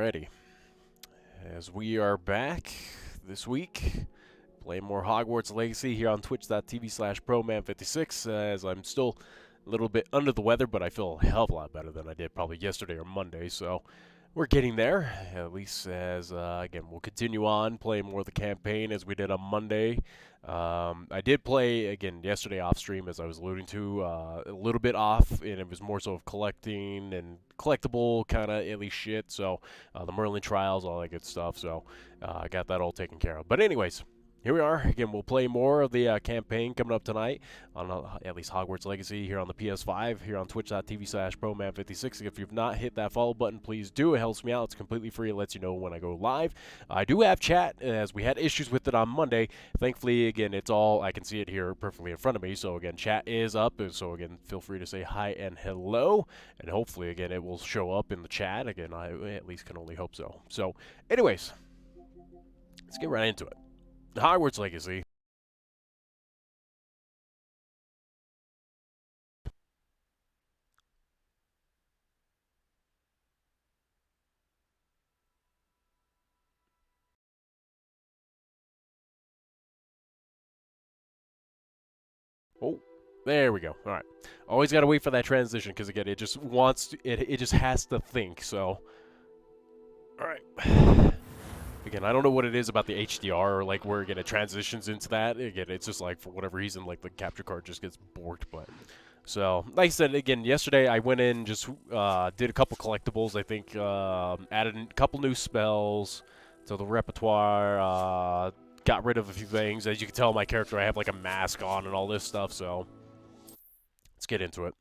Alrighty. As we are back this week, playing more Hogwarts Legacy here on twitch.tv/proman56, as I'm still a little bit under the weather, but I feel a hell of a lot better than I did probably yesterday or Monday, so we're getting there, at least as, again, we'll continue on playing more of the campaign as we did on Monday. I did play, again, yesterday off stream, as I was alluding to, a little bit off, and it was more so of collecting and collectible kind of at least shit, so the Merlin trials, all that good stuff, so I got that all taken care of. But anyways, here we are. Again, we'll play more of the campaign coming up tonight on at least Hogwarts Legacy here on the PS5, here on twitch.tv/proman56. If you've not hit that follow button, please do. It helps me out. It's completely free. It lets you know when I go live. I do have chat, as we had issues with it on Monday. Thankfully, again, it's all, I can see it here perfectly in front of me. So, again, chat is up. So, again, feel free to say hi and hello. And hopefully, again, it will show up in the chat. Again, I at least can only hope so. So, anyways, let's get right into it. Hogwarts Legacy. Oh, there we go. All right. Always got to wait for that transition because, again, it just wants to, it just has to think. So, all right. Again, I don't know what it is about the HDR or like where again it transitions into that. Again, it's just like for whatever reason, like the capture card just gets borked. But so, like I said, again, yesterday I went in just did a couple collectibles. I think added a couple new spells to the repertoire. Got rid of a few things. As you can tell, my character, I have like a mask on and all this stuff. So let's get into it.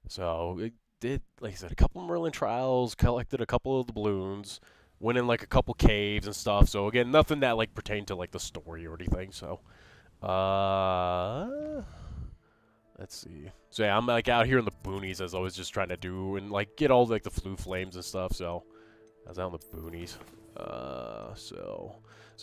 So it did, like I said, a couple Merlin trials. Collected a couple of the balloons. Went in like a couple caves and stuff. So again, nothing that like pertained to like the story or anything. So, let's see. So yeah, I'm like out here in the boonies as I was just trying to do and like get all like the flue flames and stuff. So I was out in the boonies. So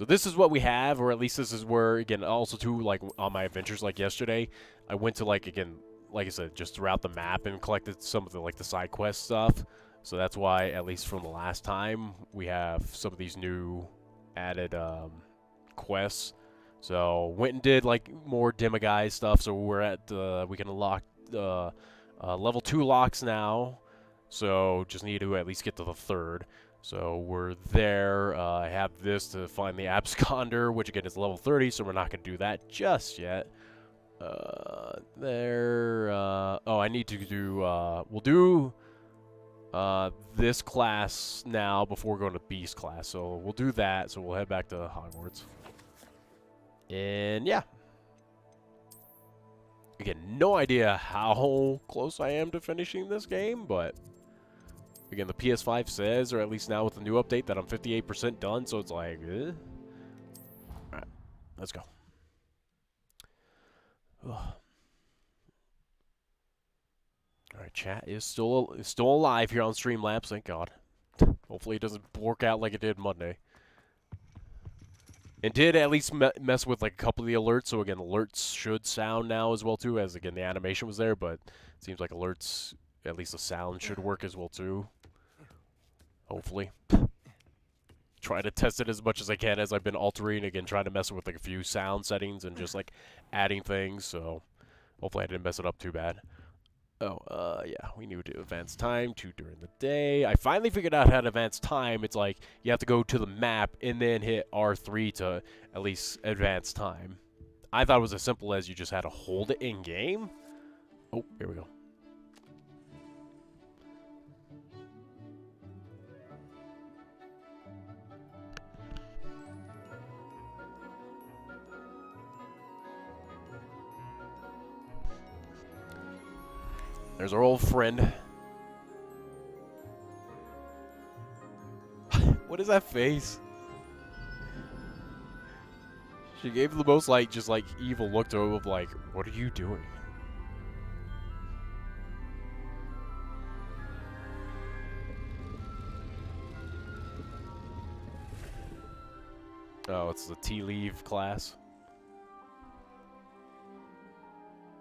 this is what we have, or at least this is where again also too like on my adventures like yesterday, I went to like again like I said just throughout the map and collected some of the like the side quest stuff. So that's why, at least from the last time, we have some of these new added quests. So went and did like more Demiguise stuff. So we're at we can unlock level 2 locks now. So just need to at least get to the third. So we're there. I have this to find the Absconder, which again is level 30. So we're not gonna do that just yet. Oh, I need to do. We'll do this class now before going to Beast class. So we'll do that. So we'll head back to Hogwarts. And yeah. Again, no idea how close I am to finishing this game, but again, the PS5 says, or at least now with the new update, that I'm 58% done. So it's like, Alright, let's go. Ugh. Alright, chat is still alive here on Streamlabs, thank God. Hopefully it doesn't work out like it did Monday. It did at least mess with like a couple of the alerts, so again, alerts should sound now as well too, as again the animation was there, but it seems like alerts, at least the sound should work as well too. Hopefully. Try to test it as much as I can as I've been altering, again, trying to mess with like a few sound settings and just like adding things, so hopefully I didn't mess it up too bad. Oh, yeah, we need to advance time to during the day. I finally figured out how to advance time. It's like you have to go to the map and then hit R3 to at least advance time. I thought it was as simple as you just had to hold it in-game. Oh, here we go. There's our old friend. What is that face? She gave the most, like, just, like, evil look to him of, like, what are you doing? Oh, it's the tea leave class.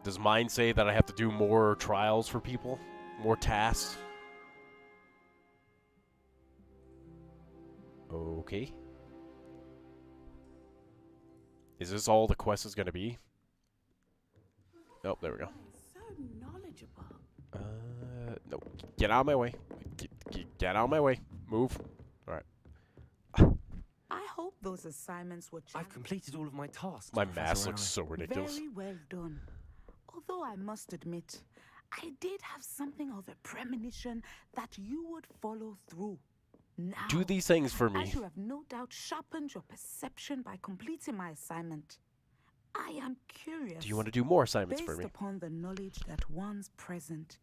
Does mine say that I have to do more trials for people? More tasks? Okay. Is this all the quest is gonna be? Oh, there we go. So knowledgeable. No. Get out of my way. Get out of my way. Move. Alright. I hope those assignments were I've completed all of my tasks. My Professor mask looks Arrow. so ridiculous. Very well done. Although I must admit, I did have something of a premonition that you would follow through. Now, Do these things for me. as you have no doubt sharpened your perception by completing my assignment, I am curious. Do you want to do more assignments for Based me? upon the knowledge that one's present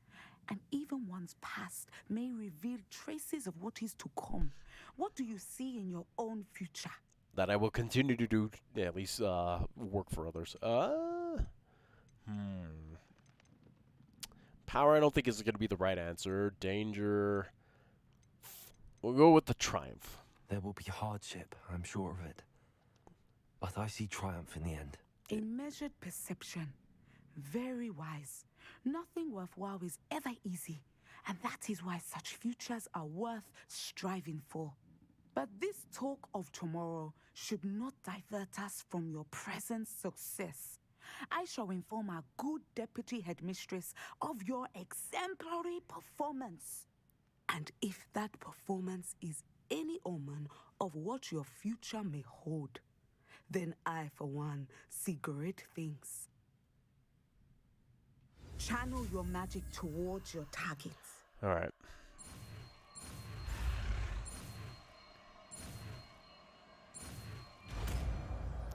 and even one's past may reveal traces of what is to come, what do you see in your own future? That I will continue to do, at least work for others. Power I don't think is going to be the right answer. Danger. We'll go with the triumph. There will be hardship, I'm sure of it. But I see triumph in the end. A measured perception. Very wise. Nothing worthwhile is ever easy, and that is why such futures are worth striving for. But this talk of tomorrow should not divert us from your present success. I shall inform our good deputy headmistress of your exemplary performance. And if that performance is any omen of what your future may hold, then I, for one, see great things. Channel your magic towards your targets. All right.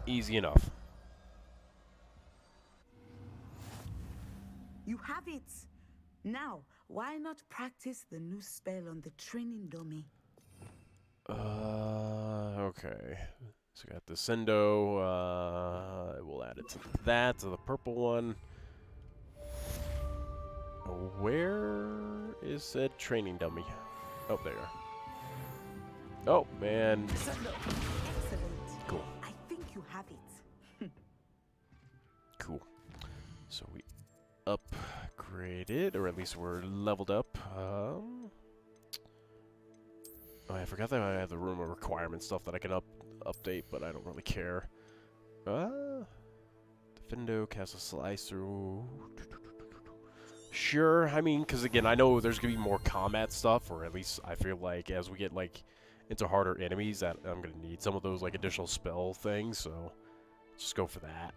Easy enough. You have it. Now, why not practice the new spell on the training dummy? Okay. So we got the Sendo. We'll add it to that, to the purple one. Where is said training dummy? Oh, there. Oh, man. Excellent. Cool. I think you have it. Cool. So we upgraded, or at least we're leveled up. Oh, I forgot that I have the room of requirement stuff that I can update, but I don't really care. Defendo, cast a slice through. Sure, I mean, because again, I know there's gonna be more combat stuff, or at least I feel like as we get like into harder enemies, that I'm gonna need some of those like additional spell things. So just go for that.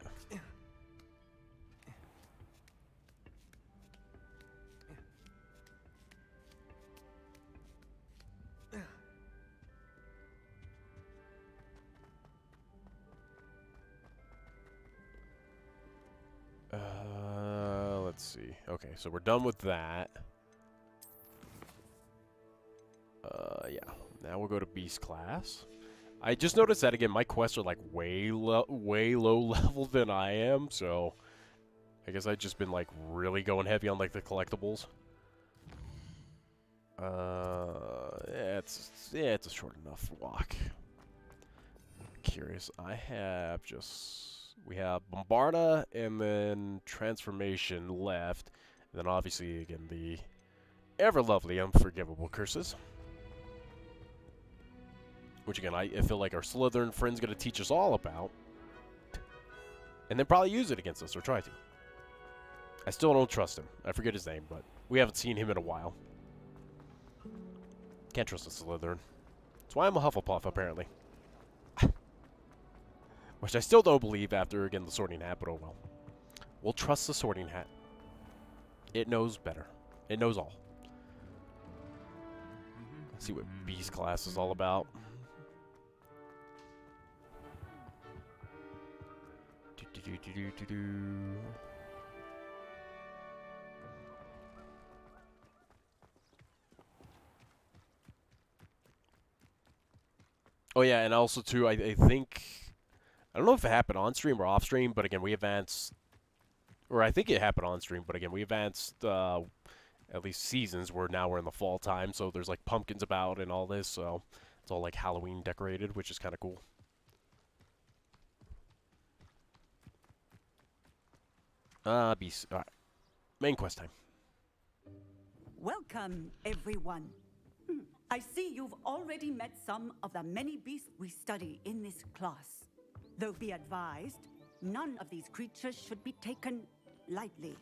Let's see. Okay, so we're done with that. Yeah. Now we'll go to Beast class. I just noticed that again. My quests are like way low level than I am, so I guess I've just been like really going heavy on like the collectibles. Yeah, it's a short enough walk. Curious. We have Bombarda and then Transformation left. And then obviously, again, the ever lovely Unforgivable Curses. Which, again, I feel like our Slytherin friend's going to teach us all about. And then probably use it against us, or try to. I still don't trust him. I forget his name, but we haven't seen him in a while. Can't trust a Slytherin. That's why I'm a Hufflepuff, apparently. Which I still don't believe after, again, the Sorting Hat, but oh well. We'll trust the Sorting Hat. It knows better. It knows all. Let's see what Beast class is all about. Oh yeah, and also too, I think... I don't know if it happened on stream or off stream, but again, we advanced, or I think it happened on stream, but again, we advanced at least seasons where now we're in the fall time, so there's like pumpkins about and all this, so it's all like Halloween decorated, which is kind of cool. Beast. All right. Main quest time. Welcome, everyone. I see you've already met some of the many beasts we study in this class. Though be advised, none of these creatures should be taken lightly.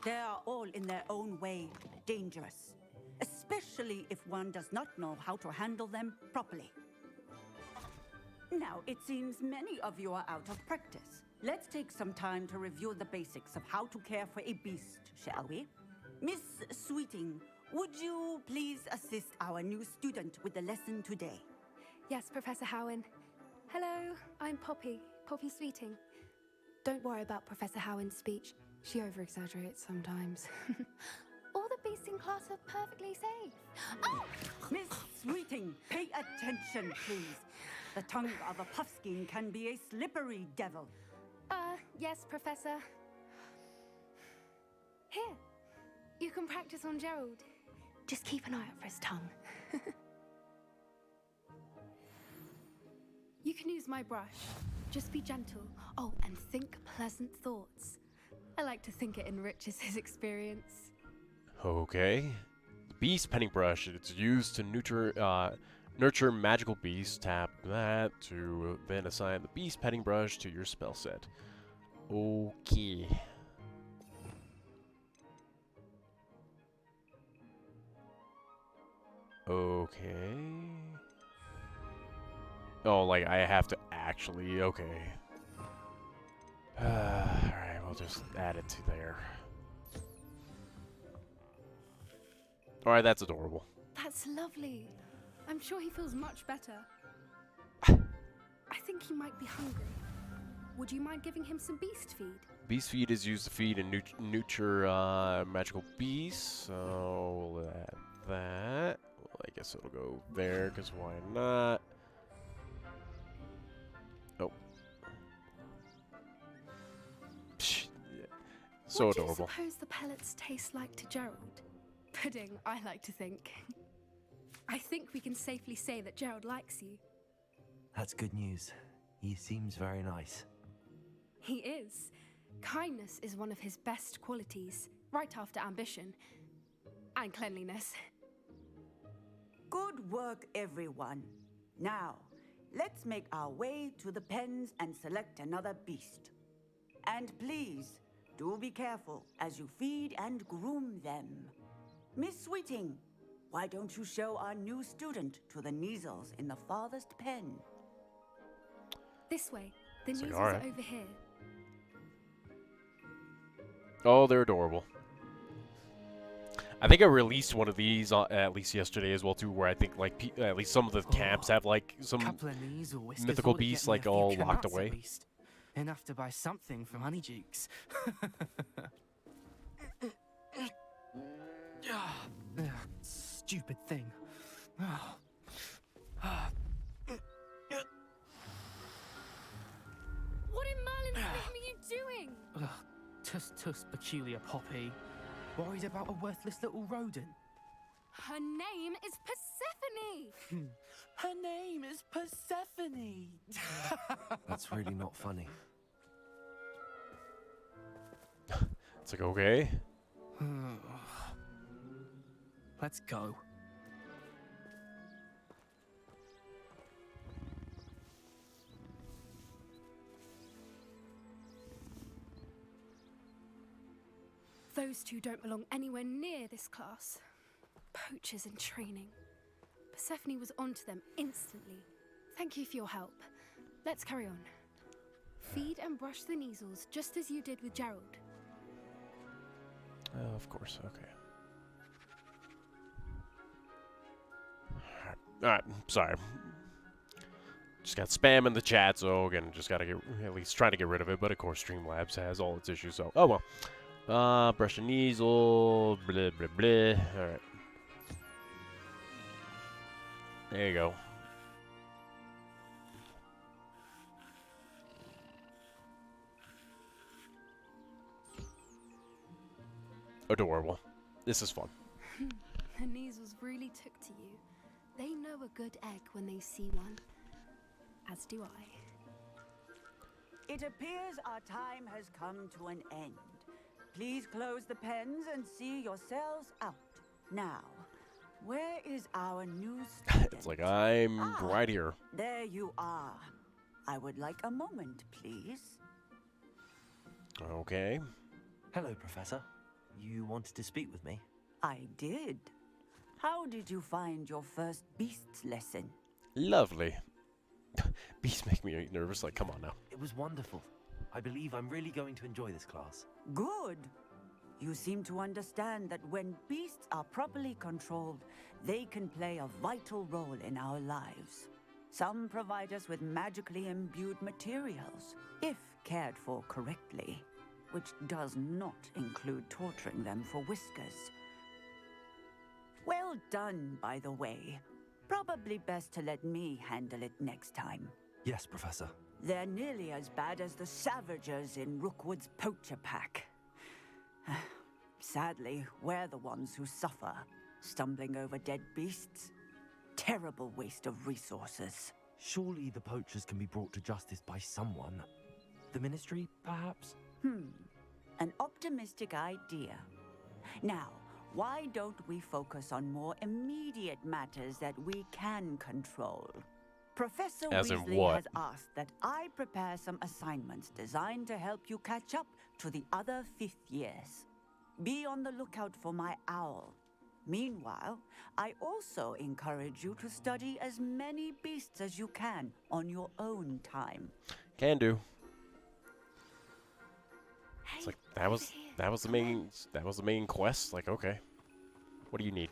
They are all in their own way dangerous, especially if one does not know how to handle them properly. Now, it seems many of you are out of practice. Let's take some time to review the basics of how to care for a beast, shall we? Miss Sweeting, would you please assist our new student with the lesson today? Yes, Professor Howen. Hello, I'm Poppy Sweeting. Don't worry about Professor Howen's speech. She over-exaggerates sometimes. All the beasts in class are perfectly safe. Oh! Miss Sweeting, pay attention, please. The tongue of a puffskein can be a slippery devil. Yes, Professor. Here, you can practice on Gerald. Just keep an eye out for his tongue. You can use my brush. Just be gentle. Oh, and think pleasant thoughts. I like to think it enriches his experience. Okay. The beast penning brush. It's used to nurture magical beasts. Tap that to then assign the beast petting brush to your spell set. Okay. Okay. Oh, like I have to actually. Okay. Alright, we'll just add it to there. Alright, that's adorable. That's lovely. I'm sure he feels much better. I think he might be hungry. Would you mind giving him some beast feed? Beast feed is used to feed and nurture magical beasts, so we'll add that. Well, I guess it'll go there, because why not? Oh. Psh, yeah. So what adorable. What do you suppose the pellets taste like to Gerald? Pudding, I like to think. I think we can safely say that Gerald likes you. That's good news. He seems very nice. He is. Kindness is one of his best qualities, right after ambition. And cleanliness. Good work, everyone. Now, let's make our way to the pens and select another beast. And please, do be careful as you feed and groom them. Miss Sweeting, why don't you show our new student to the Neasels in the farthest pen? This way. The It's like, Neasels alright. are over here. Oh, they're adorable. I think I released one of these at least yesterday as well too, where I think like at least some of the camps have like some Couple of knees or whiskers mythical ought to get beasts me a like few all cats locked at away. least. Enough to buy something from Honeydukes. Stupid thing. What in Merlin's name are you doing? Tuss, peculiar Poppy. Worried about a worthless little rodent. Her name is Persephone! Her name is Persephone. That's really not funny. It's like, okay. Let's go. Those two don't belong anywhere near this class. Poachers in training. Persephone was onto them instantly. Thank you for your help. Let's carry on. Feed and brush the Neasels just as you did with Gerald. Of course, okay. Alright, sorry. Just got spam in the chat, so again, just gotta get, at least trying to get rid of it, but of course Streamlabs has all its issues, so, oh well. Brush the Neasel, blah, blah, blah. Alright. There you go. Adorable. This is fun. The Neasels really took to you. They know a good egg when they see one. As do I. It appears our time has come to an end. Please close the pens and see yourselves out. Now, where is our new student? It's like, I'm Ah. right here. There you are. I would like a moment, please. Okay. Hello, Professor. You wanted to speak with me? I did. How did you find your first beasts lesson? Lovely. Beasts make me nervous. Like, come on now. It was wonderful. I believe I'm really going to enjoy this class. Good. You seem to understand that when beasts are properly controlled, they can play a vital role in our lives. Some provide us with magically imbued materials, if cared for correctly, which does not include torturing them for whiskers. Well done, by the way. Probably best to let me handle it next time. Yes, Professor. They're nearly as bad as the Savagers in Rookwood's poacher pack. Sadly, we're the ones who suffer, stumbling over dead beasts. Terrible waste of resources. Surely the poachers can be brought to justice by someone. The Ministry, perhaps? An optimistic idea. Now, why don't we focus on more immediate matters that we can control? Professor As in Weasley what? has asked that I prepare some assignments designed to help you catch up to the other fifth years. Be on the lookout for my owl. Meanwhile, I also encourage you to study as many beasts as you can on your own time. Can do. Hey, It's like over here. that was the main quest. Like, okay. What do you need?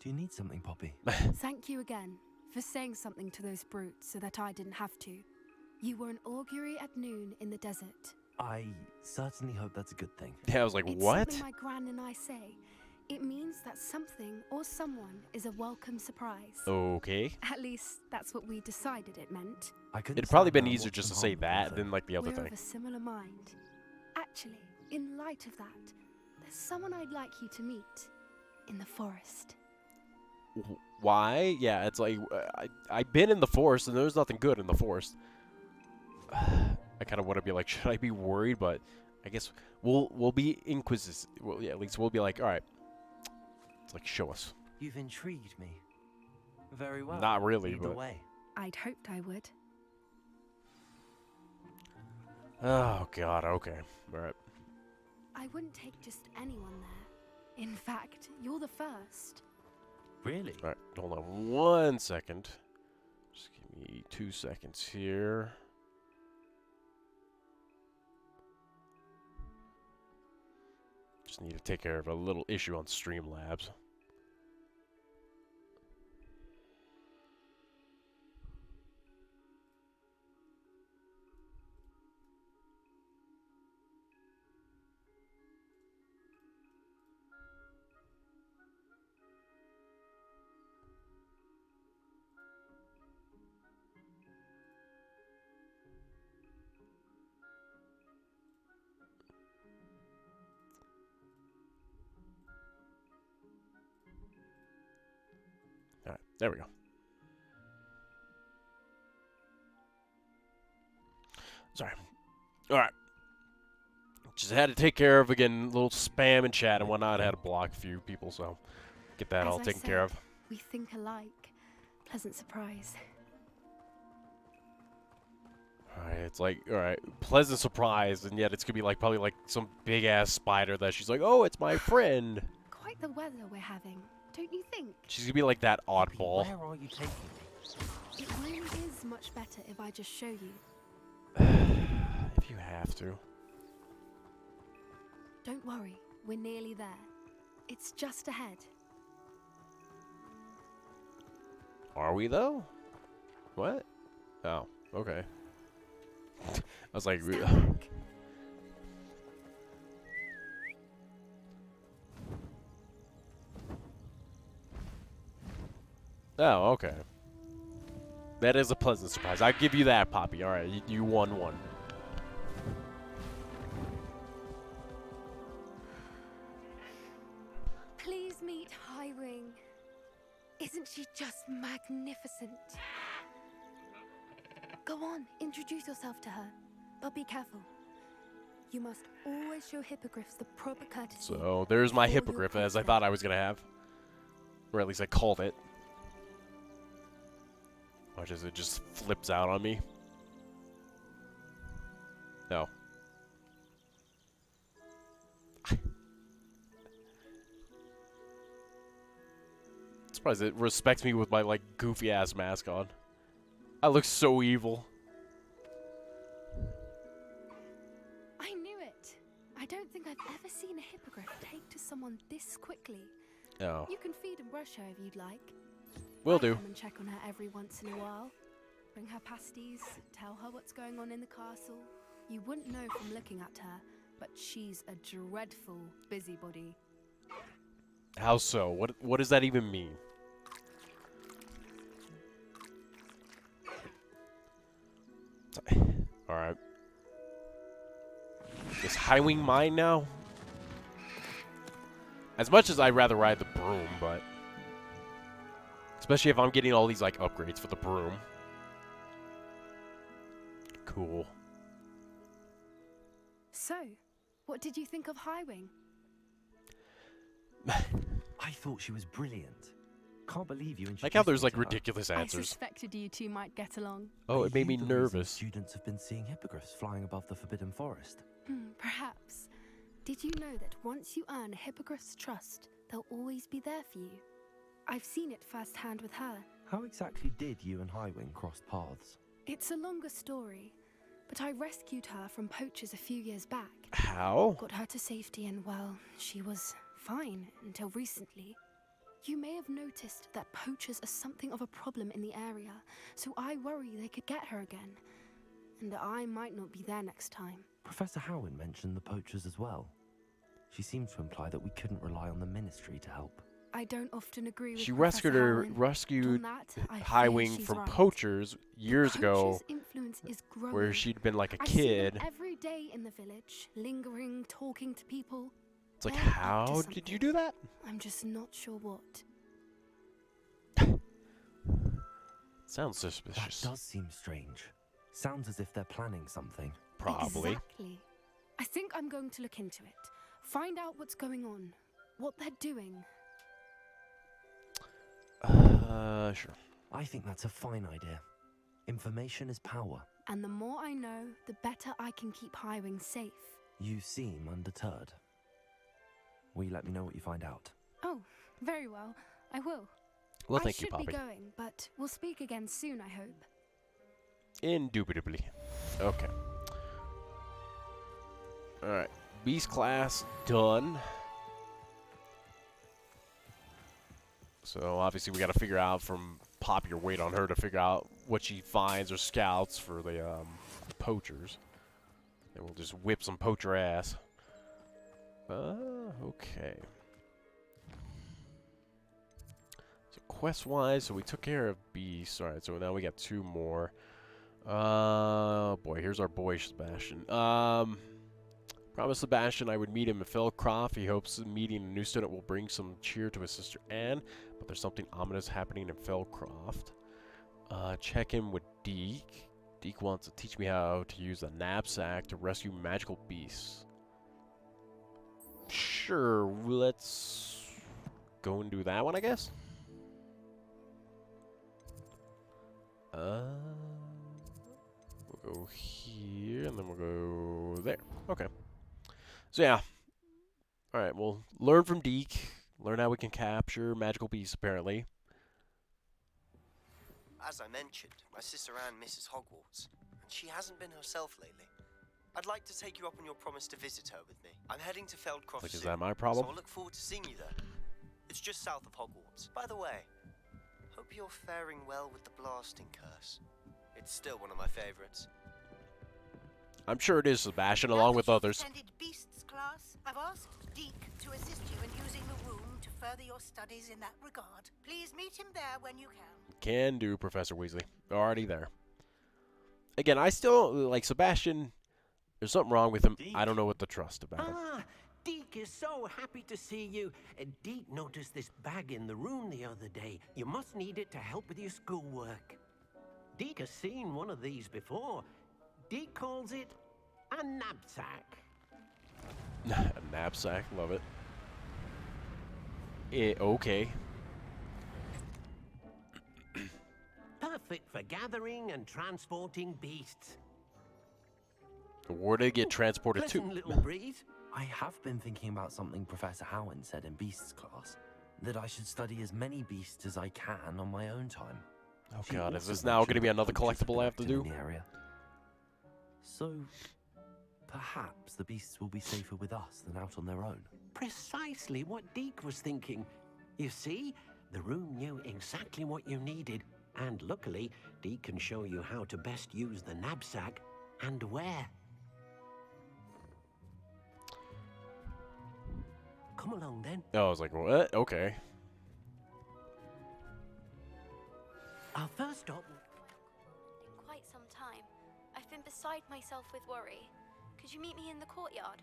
Do you need something, Poppy? Thank you again for saying something to those brutes so that I didn't have to. You were an augury at noon in the desert. I certainly hope that's a good thing. Yeah, I was like, It's what? something my gran and I say. It means that something or someone is a welcome surprise. Okay. At least that's what we decided it meant. I couldn't It'd probably stand been there and easier watch just to them say harm the that poor than like the other We're thing. of a similar mind. Actually, in light of that, there's someone I'd like you to meet in the forest. Why? Yeah, it's like I've been in the forest and there's nothing good in the forest. I kind of want to be like, should I be worried? But I guess we'll be inquisitive. Well, yeah, at least we'll be like, all right. It's like, show us. You've intrigued me. Very well. Not really, Lead the but way. I'd hoped I would. oh god. Okay. All right. I wouldn't take just anyone there. In fact, you're the first. Really? All right. Hold on 1 second. Just give me 2 seconds here. Just need to take care of a little issue on Streamlabs. All right, there we go. Sorry. All right. Just had to take care of, again, a little spam and chat and whatnot. I had to block a few people, so get that As all I taken care of. said, we think alike. Pleasant surprise. All right, it's like, all right, pleasant surprise, and yet it's gonna be like probably like some big ass spider that she's like, oh, it's my friend. Quite the weather we're having, don't you think? She's gonna be like that Poppy, oddball. where are you taking me? It really is much better if I just show you. If you have to. Don't worry, we're nearly there. It's just ahead. Are we though? What? Oh, okay. I was like, Stand back. oh, okay. That is a pleasant surprise. I'll give you that, Poppy. All right, you won one. Please meet Highwing. Isn't she just magnificent? Go on, introduce yourself to her. But be careful. You must always show hippogriffs the proper courtesy. So there's my before you hippogriff, approach as I them. thought I was gonna have. Or at least I called it. Watch as it just flips out on me. No. Surprised it respects me with my, like, goofy-ass mask on. I look so evil. I knew it. I don't think I've ever seen a hippogriff take to someone this quickly. Oh. You can feed and brush her if you'd like. Will I do. come and check on her every once in a while. Bring her pasties, tell her what's going on in the castle. You wouldn't know from looking at her, but she's a dreadful busybody. How so? What does that even mean? Alright. Is Highwing mine now? As much as I'd rather ride the broom, but... Especially if I'm getting all these, like, upgrades for the broom. Cool. So, what did you think of Highwing? I thought she was brilliant. Can't believe you introduced Like how there's, me like, to her. ridiculous I answers. suspected you two might get along. Oh, Are it made me you the reason nervous. Students have been seeing hippogriffs flying above the Forbidden Forest. Perhaps. Did you know that once you earn a hippogriff's trust, they'll always be there for you? I've seen it firsthand with her. How exactly did you and Highwing cross paths? It's a longer story, but I rescued her from poachers a few years back. How? Got her to safety and, well, she was fine until recently. You may have noticed that poachers are something of a problem in the area, so I worry they could get her again. And I might not be there next time. Professor Howin mentioned the poachers as well. She seemed to imply that we couldn't rely on the Ministry to help. I don't often agree with She Professor Howin. rescued On that, I fear Highwing she's from right. poachers years ago, Poachers' influence is growing. where she'd been like a I see kid. them every day in the village, lingering, talking to people. It's like, They're up to how did you something. do that? I'm just not sure what. Sounds That suspicious. does seem strange. Sounds as if they're planning something. Probably. Exactly. I think I'm going to look into it. Find out what's going on. What they're doing. Sure. I think that's a fine idea. Information is power. And the more I know, the better I can keep Highwing safe. You seem undeterred. Will you let me know what you find out? Oh, very well. I will. Well, I thank you, should be Poppy. going, but we'll speak again soon, I hope. Indubitably. Okay. Alright. Beast class done. So obviously we gotta figure out from Pop your weight on her to figure out what she finds or scouts for the poachers. And we'll just whip some poacher ass. Okay. So quest-wise, so we took care of Beast. Alright, so now we got 2 more. Boy, here's our boy, Sebastian. Promised Sebastian I would meet him in Felcroft. He hopes meeting a new student will bring some cheer to his sister Anne, but there's something ominous happening in Felcroft. Check in with Deke. Deke wants to teach me how to use a knapsack to rescue magical beasts. Sure, let's go and do that one, I guess. We'll go here, and then we'll go there. Okay. So yeah. Alright, we'll learn from Deke. Learn how we can capture magical beasts, apparently. As I mentioned, my sister Anne misses Hogwarts, and she hasn't been herself lately. I'd like to take you up on your promise to visit her with me. I'm heading to Feldcroft Like, is soon, that my problem? so I'll look forward to seeing you there. It's just south of Hogwarts. By the way, hope you're faring well with the blasting curse. It's still one of my favorites. I'm sure it is Sebastian, along with others. Attended Beasts class. I've asked Deke to assist you in using the room to further your studies in that regard. Please meet him there when you can. Can do, Professor Weasley. Already there. Again, I still, like, Sebastian, there's something wrong with him. I don't know what to trust about him. Ah, Deke is so happy to see you. Deke noticed this bag in the room the other day. You must need it to help with your schoolwork. Deke has seen one of these before. Deke calls it a knapsack. A knapsack, love it. Okay. perfect for gathering and transporting beasts. Where did it get transported to? Pleasant little breeze. I have been thinking about something Professor Howen said in Beasts class, that I should study as many beasts as I can on my own time. Oh She god, is also this now going to mentioned be that another poachers have collectible been I have to active do? in the area. So, perhaps the beasts will be safer with us than out on their own. Precisely what Deke was thinking. You see, the room knew exactly what you needed, and luckily, Deke can show you how to best use the knapsack and where. Come along then. Oh, I was like, what? Okay. Our first stop. In quite some time. I've been beside myself with worry. Could you meet me in the courtyard?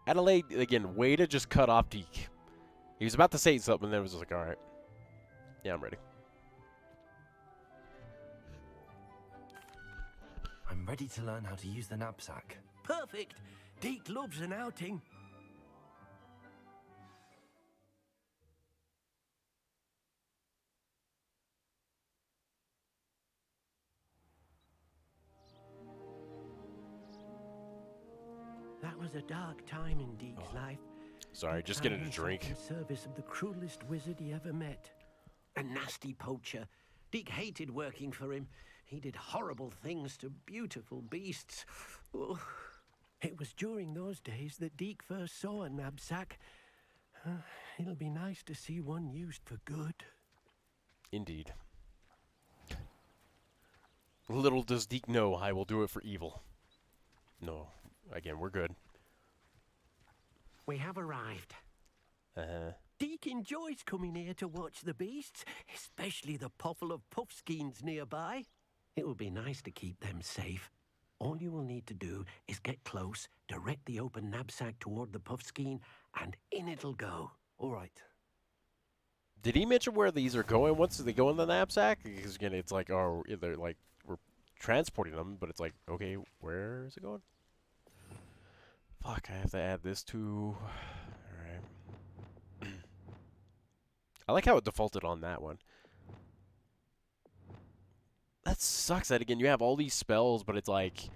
Adelaide, again, way to just cut off Deke. He was about to say something, and then it was just like, alright. Yeah, I'm ready. I'm ready to learn how to use the knapsack. Perfect. Deke loves an outing. That was a dark time in Deke's life. Sorry, Deke just found getting a himself drink. in service of the cruelest wizard he ever met. A nasty poacher. Deke hated working for him. He did horrible things to beautiful beasts. Oh. It was during those days that Deke first saw a knapsack. It'll be nice to see one used for good. Indeed. Little does Deke know I will do it for evil. No. Again, we're good. We have arrived. Uh-huh. Deke enjoys coming here to watch the beasts, especially the puffle of puffskeins nearby. It will be nice to keep them safe. All you will need to do is get close, direct the open knapsack toward the puffskein, and in it'll go. All right. Did he mention where these are going once they go in the knapsack? Because again, it's like, oh, they're like, we're transporting them, but it's like, okay, where is it going? Fuck, I have to add this to... Alright. I like how it defaulted on that one. That sucks that, again, you have all these spells, but it's like...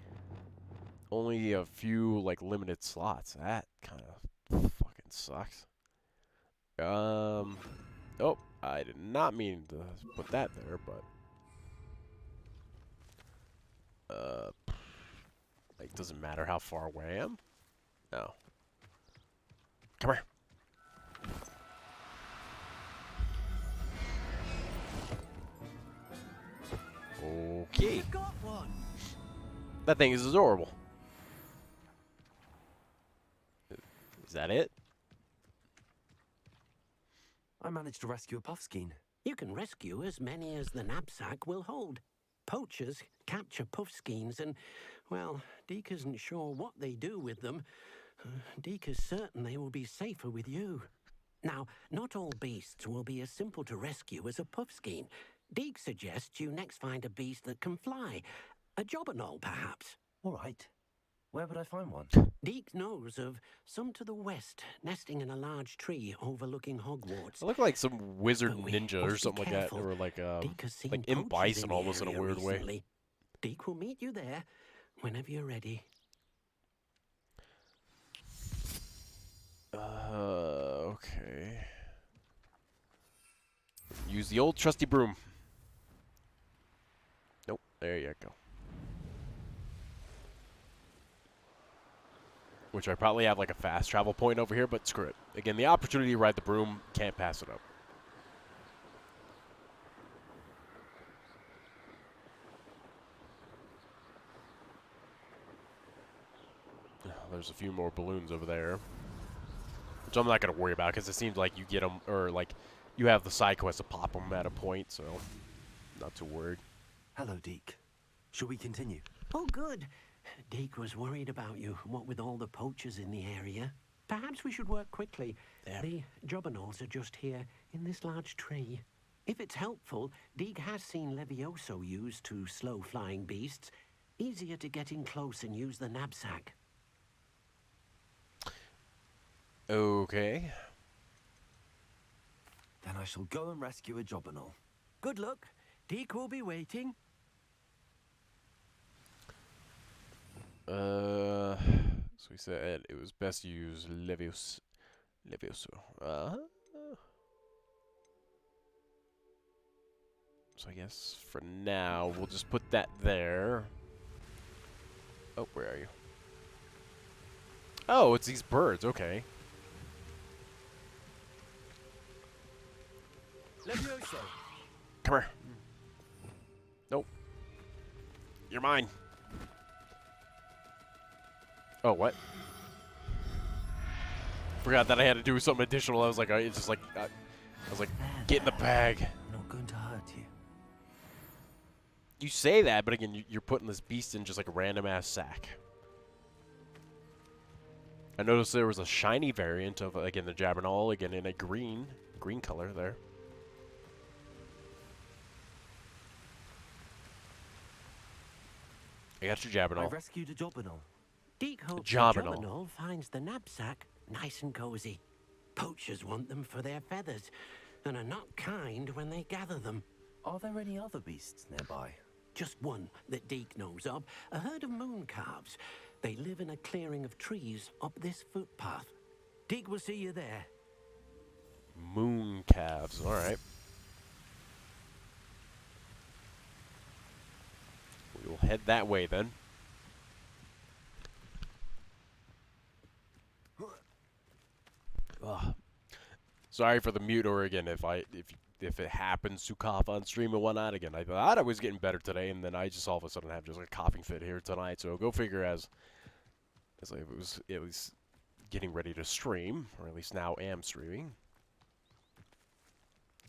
only a few, like, limited slots. That kind of fucking sucks. Oh, I did not mean to put that there, but... Like, doesn't matter how far away I am. No. Come here. Okay. You've got one. That thing is adorable. Is that it? I managed to rescue a puffskein. You can rescue as many as the knapsack will hold. Poachers capture puffskeins and, well, Deke isn't sure what they do with them. Deke is certain they will be safer with you. Now, not all beasts will be as simple to rescue as a puffskein. Deke suggests you next find a beast that can fly. A jobberknoll, perhaps. All right. Where would I find one? Deke knows of some to the west, nesting in a large tree overlooking Hogwarts. I look like some wizard But we ninja must or be something like that, careful. or like Deke has seen Imp poachers Bison the almost in a area weird way. recently. Deke will meet you there whenever you're ready. Okay. Use the old trusty broom. Nope, there you go. Which I probably have like a fast travel point over here, but screw it. Again, the opportunity to ride the broom, can't pass it up. There's a few more balloons over there. Which I'm not going to worry about, because it seems like you get them, or like, you have the side quest to pop them at a point, so not too worried. Hello, Deke. Shall we continue? Oh, good. Deke was worried about you, what with all the poachers in the area. Perhaps we should work quickly. Yeah. The jobberknolls are just here, in this large tree. If it's helpful, Deke has seen Levioso used to slow flying beasts. Easier to get in close and use the knapsack. Okay. Then I shall go and rescue a jobberknoll. Good luck. Deke will be waiting. So he said it was best to use Levioso. So I guess for now we'll just put that there. Oh, where are you? Oh, it's these birds. Okay. Levioso. Come here. Nope. You're mine. Oh, what? Forgot that I had to do something additional. I was like, it's just like, I was like, get in the bag. Not going to hurt you. You say that, but again, you're putting this beast in just like a random ass sack. I noticed there was a shiny variant of, again, the Jabbernawl, again, in a green color there. I got your I Jabbernawl. rescued a Jobbernawl. Deke hopes the Jobbernawl. Jobbernawl finds the knapsack nice and cozy. Poachers want them for their feathers, and are not kind when they gather them. Are there any other beasts nearby? Just one that Deke knows of, a herd of moon calves. They live in a clearing of trees up this footpath. Deke will see you there. Moon calves. All right. We will head that way then. Ugh. Sorry for the mute, or again, if it happens to cough on stream and whatnot. Again, I thought I was getting better today, and then I just all of a sudden have just like a coughing fit here tonight. So go figure. As like it was at least getting ready to stream, or at least now am streaming.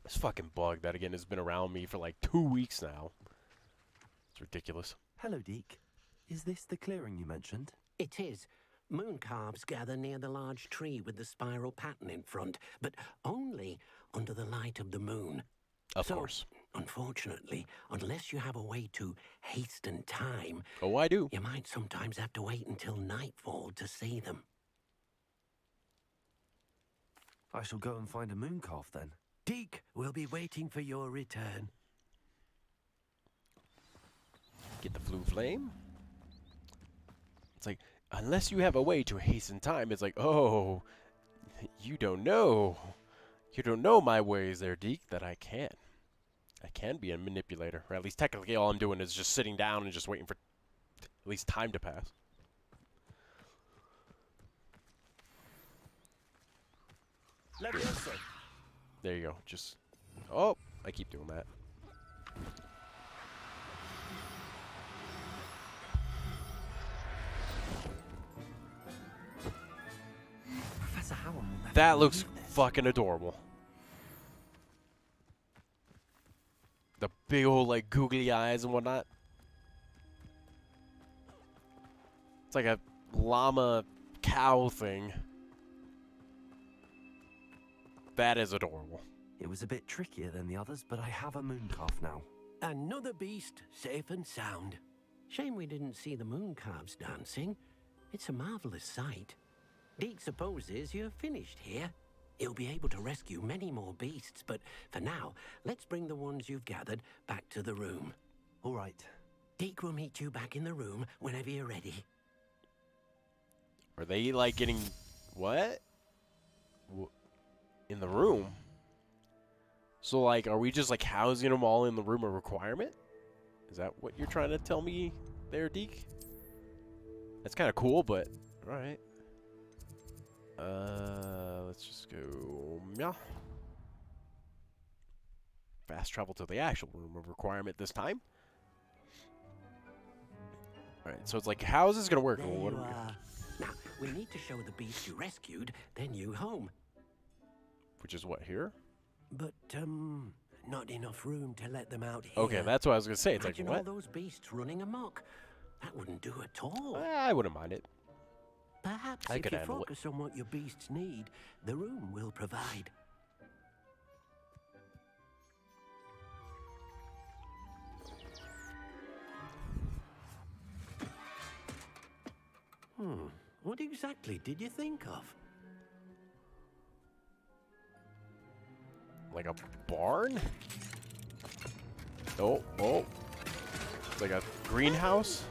This fucking bug that again has been around me for like 2 weeks now. It's ridiculous. Hello, Deke. Is this the clearing you mentioned? It is. Moon calves gather near the large tree with the spiral pattern in front, but only under the light of the moon. Of course. Unfortunately, unless you have a way to hasten time, Oh, I do. you might sometimes have to wait until nightfall to see them. I shall go and find a moon calf then. Deke will be waiting for your return. Get the blue flame. It's like, unless you have a way to hasten time, it's like, oh, you don't know. You don't know my ways there, Deke, that I can. I can be a manipulator. Or at least technically all I'm doing is just sitting down and just waiting for at least time to pass. Levioso. There you go. Just, oh, I keep doing that. Professor Howard will never That looks believe this. fucking adorable. The big old, like, googly eyes and whatnot. It's like a llama cow thing. That is adorable. It was a bit trickier than the others, but I have a moon calf now. Another beast, safe and sound. Shame we didn't see the moon calves dancing. It's a marvelous sight. Deke supposes you're finished here. He'll be able to rescue many more beasts, but for now, let's bring the ones you've gathered back to the room. All right. Deke will meet you back in the room whenever you're ready. Are they, like, getting... What? In the room? So, like, are we just, like, housing them all in the room a requirement? Is that what you're trying to tell me there, Deke? That's kind of cool, but... Alright. Let's just go... Yeah. Fast travel to the actual room of requirement this time. Alright, so it's like, how is this going to work? There Well, what you are we... are. Now, we need to show the beast you rescued their new home. Which is what, here? But, not enough room to let them out here. Okay, that's what I was going to say. It's Imagine like, all what? those beasts running amok. That wouldn't do at all. I wouldn't mind it. Perhaps I if could you handle it. focus on what your beasts need, the room will provide. What exactly did you think of? Like a barn? Oh, oh. It's like a greenhouse.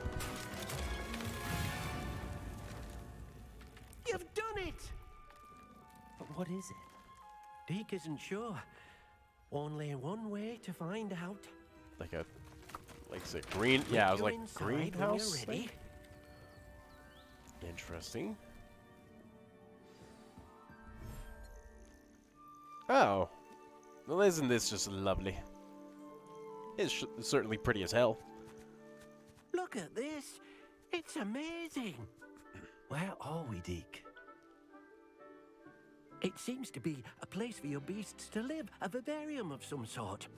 You've done it! But what is it? Deke isn't sure. Only one way to find out. Like a, like I said, green. Yeah, I was Go like inside when you're greenhouse. ready. Thing? Interesting. Oh, well, isn't this just lovely? It's certainly pretty as hell. Look at this. It's amazing. Where are we, Deke? It seems to be a place for your beasts to live, a vivarium of some sort.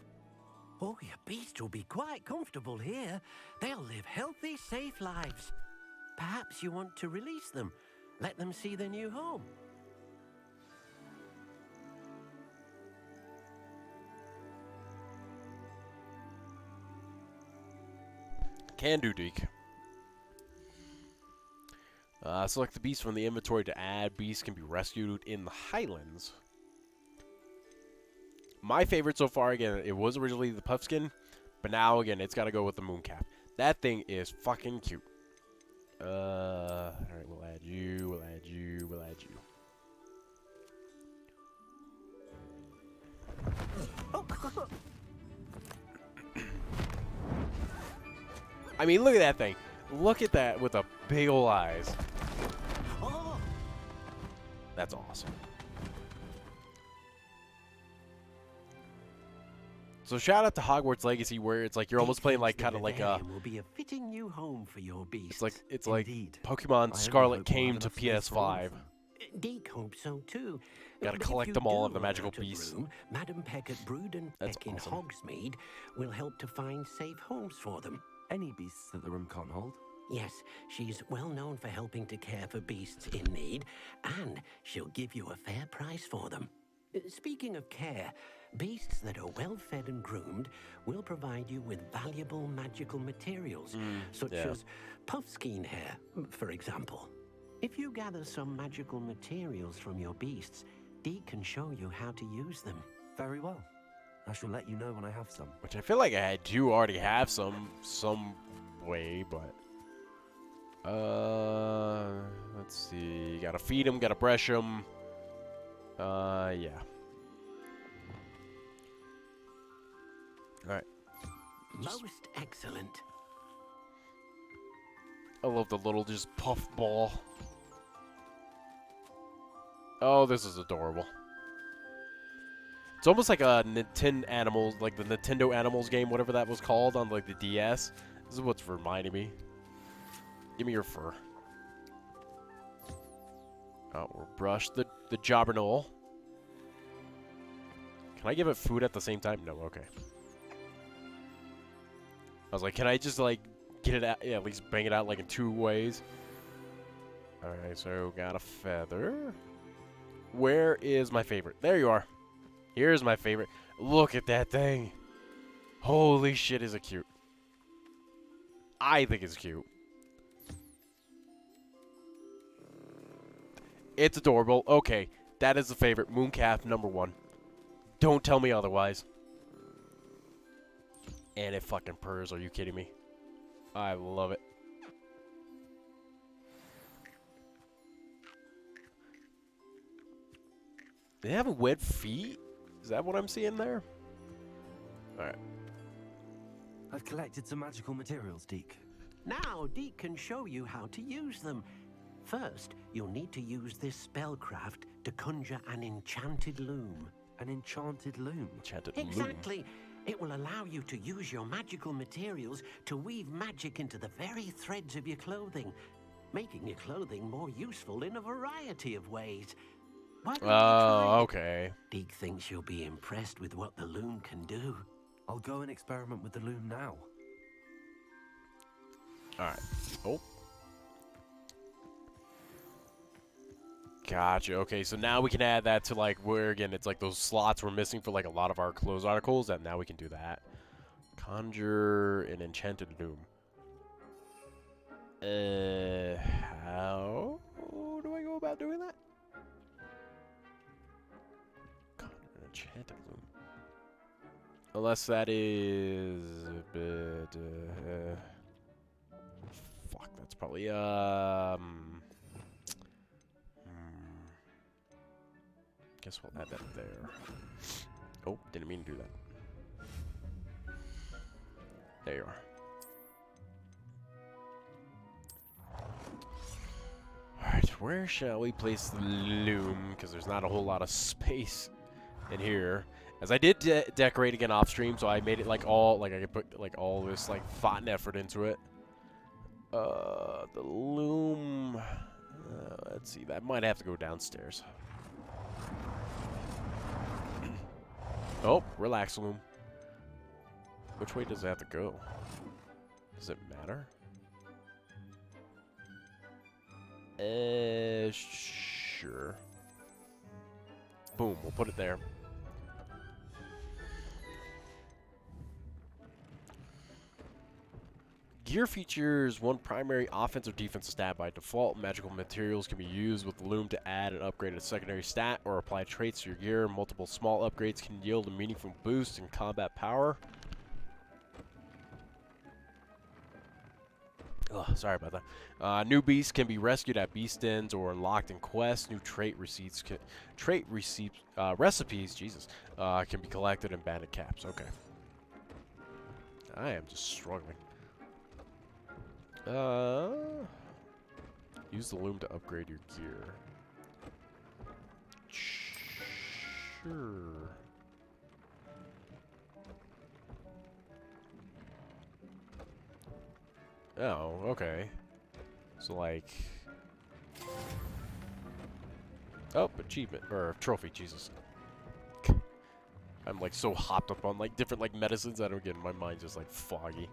Oh, your beasts will be quite comfortable here. They'll live healthy, safe lives. Perhaps you want to release them, let them see their new home. Can do, Deke. Select the beast from the inventory to add. Beasts can be rescued in the Highlands. My favorite so far, again, it was originally the Puffskin, but now, again, it's got to go with the Mooncap. That thing is fucking cute. Alright, we'll add you, we'll add you, we'll add you. I mean, look at that thing. Look at that with the big ol' eyes. That's awesome. So shout out to Hogwarts Legacy, where it's like you're almost playing like kind of like a. Will be a fitting new home for your beasts. It's like Indeed. Pokemon I Scarlet hope we'll came have to enough space for all of PS5. them. Deke hopes so too. Gotta But if collect you them all do of the run magical out of beasts. room, Madam Peck at Brood and That's Peck in awesome. Hogsmeade will help to find safe homes for them. Any beasts that the room can't hold? Yes, she's well known for helping to care for beasts in need, and she'll give you a fair price for them. Speaking of care, beasts that are well fed and groomed will provide you with valuable magical materials, such yeah. as puffskein hair, for example. If you gather some magical materials from your beasts, Deke can show you how to use them. Very well. I shall let you know when I have some. Which I feel like I do already have some way, but let's see. Gotta feed them, gotta brush them. Yeah. All right. Most excellent. I love the little just puff ball. Oh, this is adorable. It's almost like a Nintendo Animals, like the Nintendo Animals game, whatever that was called on like the DS. This is what's reminding me. Give me your fur. Oh, we'll brush the Jobberknoll. Can I give it food at the same time? No, okay. I was like, can I just like get it out, yeah, at least bang it out like in 2 ways? Alright, so got a feather. Where is my favorite? There you are. Here's my favorite. Look at that thing. Holy shit, is it cute. I think it's cute. It's adorable. Okay, that is the favorite. Mooncalf #1. Don't tell me otherwise. And it fucking purrs. Are you kidding me? I love it. They have web feet? Is that what I'm seeing there? Alright. I've collected some magical materials, Deke. Now, Deke can show you how to use them. First, you'll need to use this spellcraft to conjure an enchanted loom. An enchanted loom. Enchanted loom. Exactly. It will allow you to use your magical materials to weave magic into the very threads of your clothing, making your clothing more useful in a variety of ways. Why don't you try Oh, it? okay. Deke thinks you'll be impressed with what the loom can do. I'll go and experiment with the loom now. Alright. Oh. Gotcha. Okay, so now we can add that to, like, where, again, it's like those slots we're missing for, like, a lot of our clothes articles, and now we can do that. Conjure an enchanted loom. How do I go about doing that? Conjure an enchanted loom. Unless that is... But, fuck, that's probably... Guess we'll add that there. Oh, didn't mean to do that. There you are. Alright, where shall we place the loom? Because there's not a whole lot of space in here. As I did decorate again off stream, so I made it like all, like I could put like all this like thought and effort into it. The loom, let's see, that might have to go downstairs. Oh, relax, loom. Which way does it have to go? Does it matter? Sure. Boom, we'll put it there. Gear features one primary offense or defensive stat by default. Magical materials can be used with the loom to add and upgrade a secondary stat or apply traits to your gear. Multiple small upgrades can yield a meaningful boost in combat power. Ugh, sorry about that. New beasts can be rescued at beast dens or unlocked in quests. New recipes, Jesus, can be collected in bandit caps. Okay. I am just struggling. Use the loom to upgrade your gear. Sure. Oh, okay. So, like... Oh, achievement. Or trophy, Jesus. I'm, like, so hopped up on, like, different, like, medicines. I don't get my mind's just, like, foggy.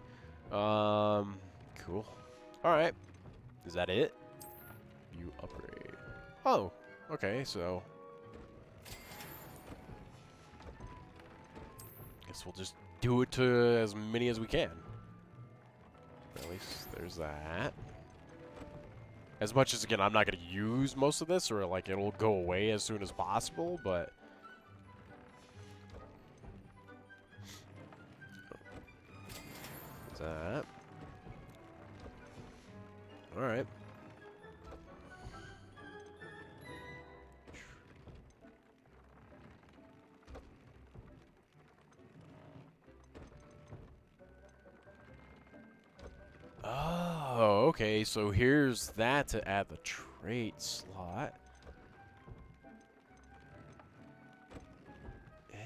Cool. Alright. Is that it? You upgrade. Oh, okay, so... Guess we'll just do it to as many as we can. At least there's that. As much as, again, I'm not going to use most of this, or, like, it'll go away as soon as possible, but... That. Alright. Oh, okay, so here's that to add the trait slot.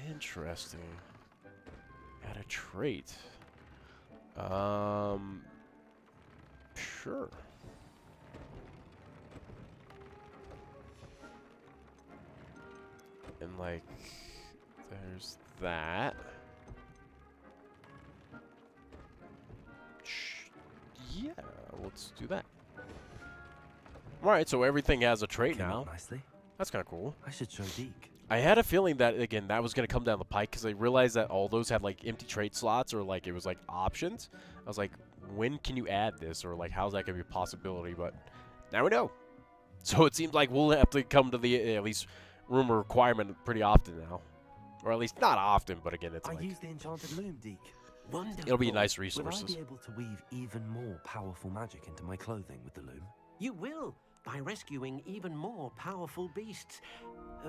Interesting. Add a trait. Sure. And, like, there's that. Yeah, let's do that. Alright, so everything has a trait now. Nicely. That's kind of cool. I should show Deke. I had a feeling that, again, that was going to come down the pike because I realized that all those had, like, empty trait slots or, like, it was, like, options. I was like, when can you add this? Or, like, how's that going to be a possibility? But now we know. So it seems like we'll have to come to the, at least, room requirement pretty often now. Or at least not often, but again, it's I like... use the enchanted loom, Deke. Wonderful. It'll be a nice resources. Will I be able to weave even more powerful magic into my clothing with the loom? You will, by rescuing even more powerful beasts.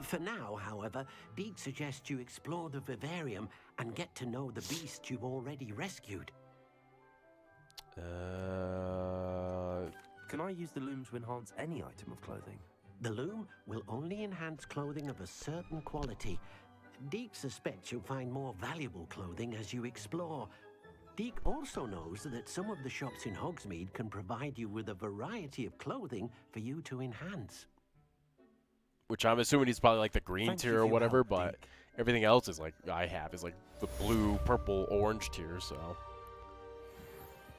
For now, however, Deke suggests you explore the vivarium and get to know the beasts you've already rescued. Can I use the loom to enhance any item of clothing? The loom will only enhance clothing of a certain quality. Deke suspects you'll find more valuable clothing as you explore. Deke also knows that some of the shops in Hogsmeade can provide you with a variety of clothing for you to enhance. Which I'm assuming is probably like the green Thank tier you or for your whatever, help, but Deke. everything else is like, I have, is like the blue, purple, orange tier, so.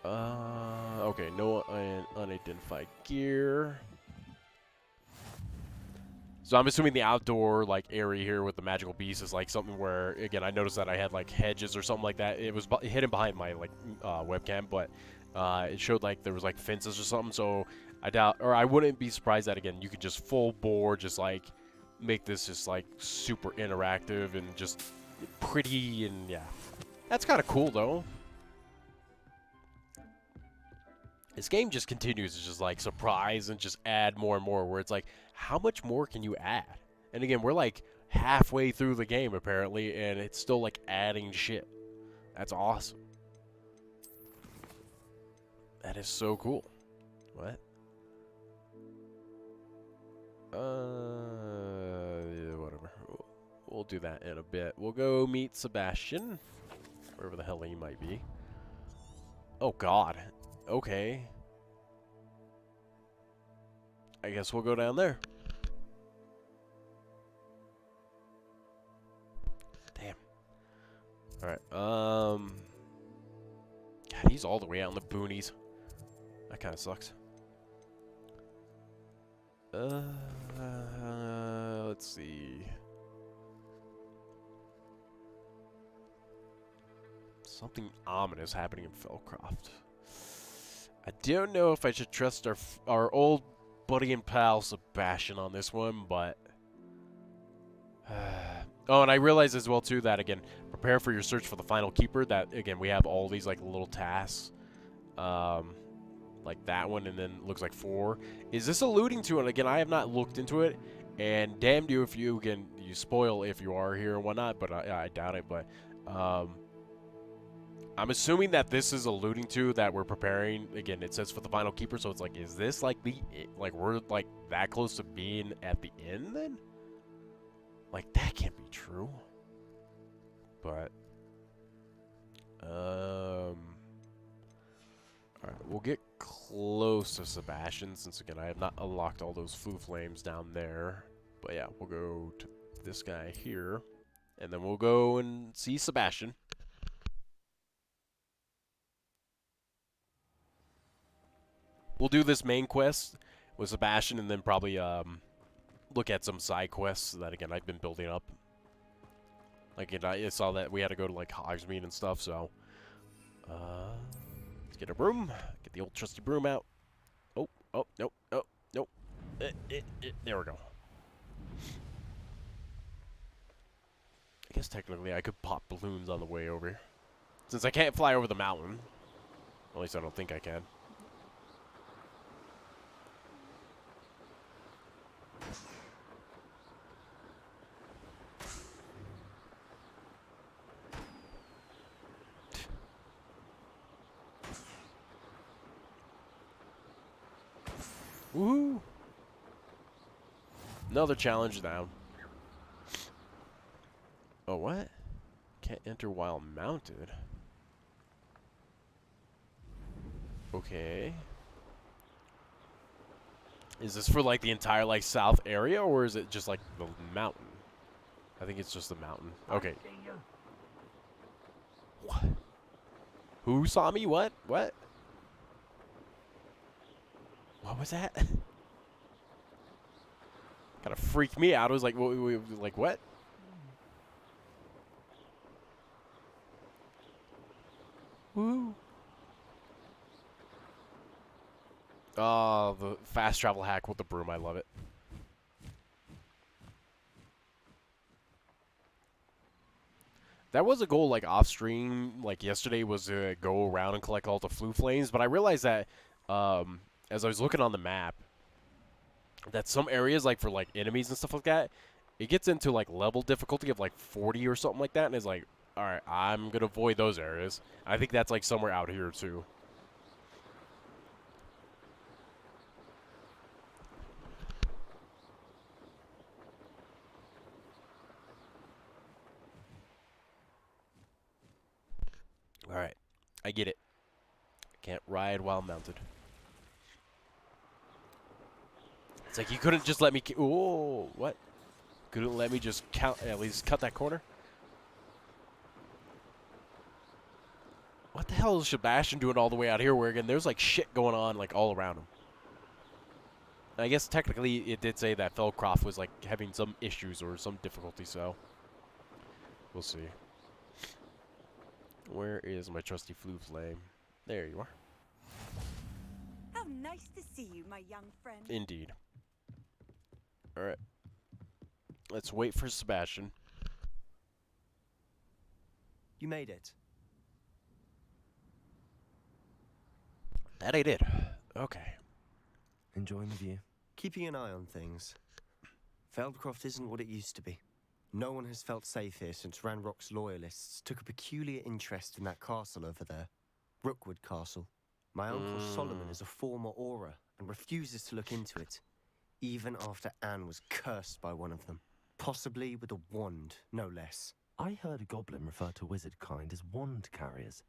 Okay, no unidentified gear. So I'm assuming the outdoor, like, area here with the magical beast is, like, something where, again, I noticed that I had, like, hedges or something like that. It was hidden behind my, like, webcam, but it showed, like, there was, like, fences or something, so I doubt, or I wouldn't be surprised that, again, you could just full bore, just, like, make this just, like, super interactive and just pretty and, yeah. That's kind of cool, though. This game just continues to just, like, surprise and just add more and more, where it's like, how much more can you add? And again, we're, like, halfway through the game, apparently, and it's still, like, adding shit. That's awesome. That is so cool. What? Yeah, whatever. We'll do that in a bit. We'll go meet Sebastian. Wherever the hell he might be. Oh, God. Okay. I guess we'll go down there. Damn. Alright, God, he's all the way out in the boonies. That kind of sucks. Let's see. Something ominous happening in Felcroft. I don't know if I should trust our old buddy and pal Sebastian on this one, but oh, and I realize as well too that again, prepare for your search for the final keeper. That again, we have all these like little tasks, like that one, and then it looks like 4. Is this alluding to it? Again, I have not looked into it, and damned you if you spoil if you are here and whatnot. But I doubt it. But I'm assuming that this is alluding to that we're preparing. Again, it says for the final keeper, so it's like, is this like we're like that close to being at the end then? Like that can't be true. But all right, we'll get close to Sebastian since again I have not unlocked all those foo flames down there. But yeah, we'll go to this guy here, and then we'll go and see Sebastian. We'll do this main quest with Sebastian, and then probably look at some side quests that again I've been building up. Like I saw that we had to go to like Hogsmeade and stuff, so let's get a broom, get the old trusty broom out. Oh, nope, nope. There we go. I guess technically I could pop balloons on the way over here, since I can't fly over the mountain. At least I don't think I can. Woohoo! Another challenge down. Oh, what? Can't enter while mounted. Okay. Is this for like the entire like south area, or is it just like the mountain? I think it's just the mountain. Okay. What? Who saw me? What? What? What was that? Kind of freaked me out. I was like, like what? Woo! Oh, the fast travel hack with the broom. I love it. That was a goal, like, off-stream, like, yesterday was to go around and collect all the flu flames, but I realized that, as I was looking on the map, that some areas, like, for, like, enemies and stuff like that, it gets into, like, level difficulty of, like, 40 or something like that, and it's like, alright, I'm gonna avoid those areas. I think that's, like, somewhere out here, too. Alright, I get it. Can't ride while mounted. It's like you couldn't just let me. Oh, what? Couldn't let me just at least cut that corner? What the hell is Sebastian doing all the way out here where again there's like shit going on like all around him? I guess technically it did say that Felcroft was like having some issues or some difficulty, so we'll see. Where is my trusty flu flame? There you are. How nice to see you, my young friend. Indeed. Alright. Let's wait for Sebastian. You made it. That I did. Okay. Enjoying the view? Keeping an eye on things. Feldcroft isn't what it used to be. No one has felt safe here since Ranrock's loyalists took a peculiar interest in that castle over there. Rookwood Castle. My uncle Solomon is a former Auror and refuses to look into it, even after Anne was cursed by one of them. Possibly with a wand, no less. I heard a goblin refer to wizard kind as wand carriers.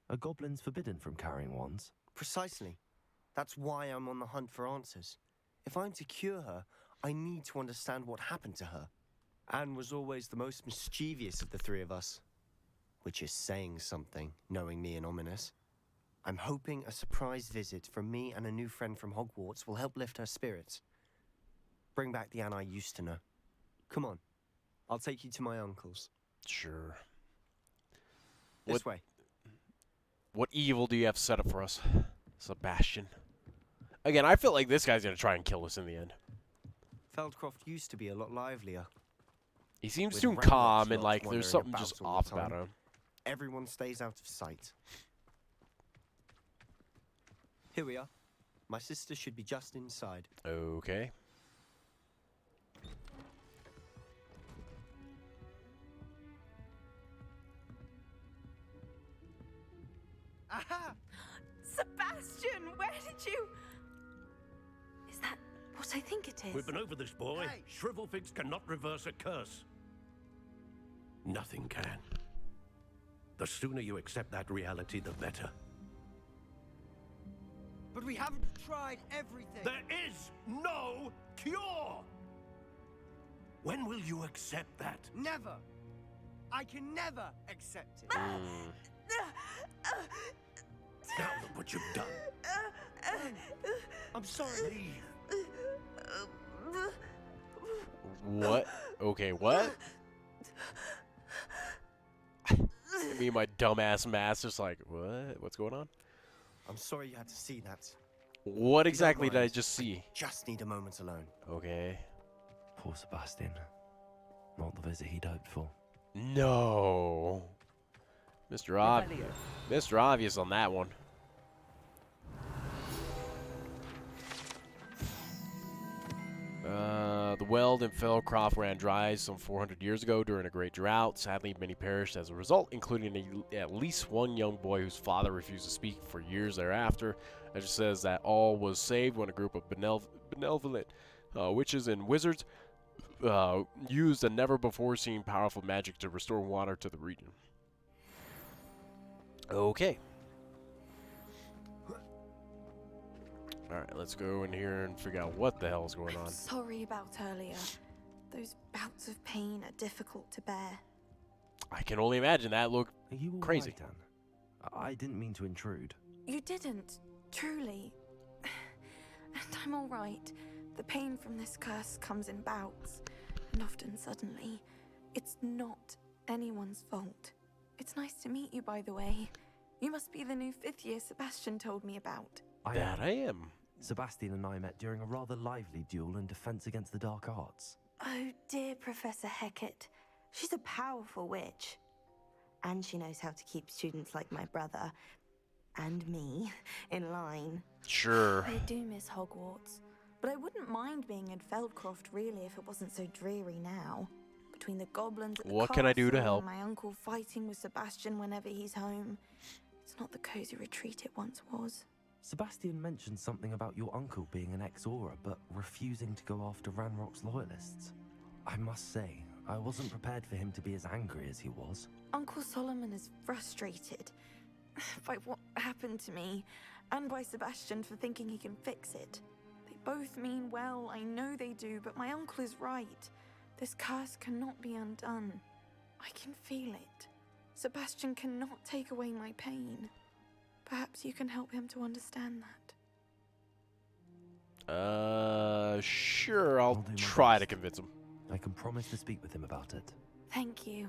Are goblins forbidden from carrying wands? Precisely. That's why I'm on the hunt for answers. If I'm to cure her, I need to understand what happened to her. Anne was always the most mischievous of the three of us. Which is saying something, knowing me and Ominous. I'm hoping a surprise visit from me and a new friend from Hogwarts will help lift her spirits. Bring back the Anne I used to know. Come on. I'll take you to my uncle's. Sure. This way. What evil do you have set up for us, Sebastian? Again, I feel like this guy's gonna try and kill us in the end. Feldcroft used to be a lot livelier. He seems With too Ranrock's calm and lot like wandering there's something about just all the off about time. him. Everyone stays out of sight. Here we are. My sister should be just inside. Okay. Aha! Sebastian, where did you... Is that what I think it is? We've been over this, boy. Hey. Shrivelfigs cannot reverse a curse. Nothing can. The sooner you accept that reality, the better. But we haven't tried everything. There is no cure! When will you accept that? Never. I can never accept it. Now look what you've done. I'm sorry. Leave. What? Okay, what? Me and my dumbass mask just like, what? What's going on? I'm sorry you had to see that. What exactly did I mind. just see? Just need a moment alone. Okay. Poor Sebastian. Not the visit he'd hoped for. No. Mr. Obvious on that one. The well in Fellcroft ran dry some 400 years ago during a great drought. Sadly, many perished as a result, including at least one young boy whose father refused to speak for years thereafter. It just says that all was saved when a group of benevolent witches and wizards used a never-before-seen powerful magic to restore water to the region. Okay. Alright, let's go in here and figure out what the hell is going on. Sorry about earlier. Those bouts of pain are difficult to bear. I can only imagine that looked Are you all crazy. right, Anne? I didn't mean to intrude. You didn't, truly. And I'm all right. The pain from this curse comes in bouts, and often suddenly. It's not anyone's fault. It's nice to meet you, by the way. You must be the new 5th year Sebastian told me about. I am. Sebastian and I met during a rather lively duel in defense against the dark arts. Oh, dear Professor Hecat. She's a powerful witch. And she knows how to keep students like my brother, and me, in line. Sure. I do miss Hogwarts, but I wouldn't mind being in Feldcroft really if it wasn't so dreary now. Between the goblins at the What can I do to castle help? and my uncle fighting with Sebastian whenever he's home. It's not the cozy retreat it once was. Sebastian mentioned something about your uncle being an ex-Auror, but refusing to go after Ranrock's loyalists. I must say, I wasn't prepared for him to be as angry as he was. Uncle Solomon is frustrated by what happened to me, and by Sebastian for thinking he can fix it. They both mean well, I know they do, but my uncle is right. This curse cannot be undone. I can feel it. Sebastian cannot take away my pain. Perhaps you can help him to understand that. Sure, I'll do my try to best. convince him. I can promise to speak with him about it. Thank you.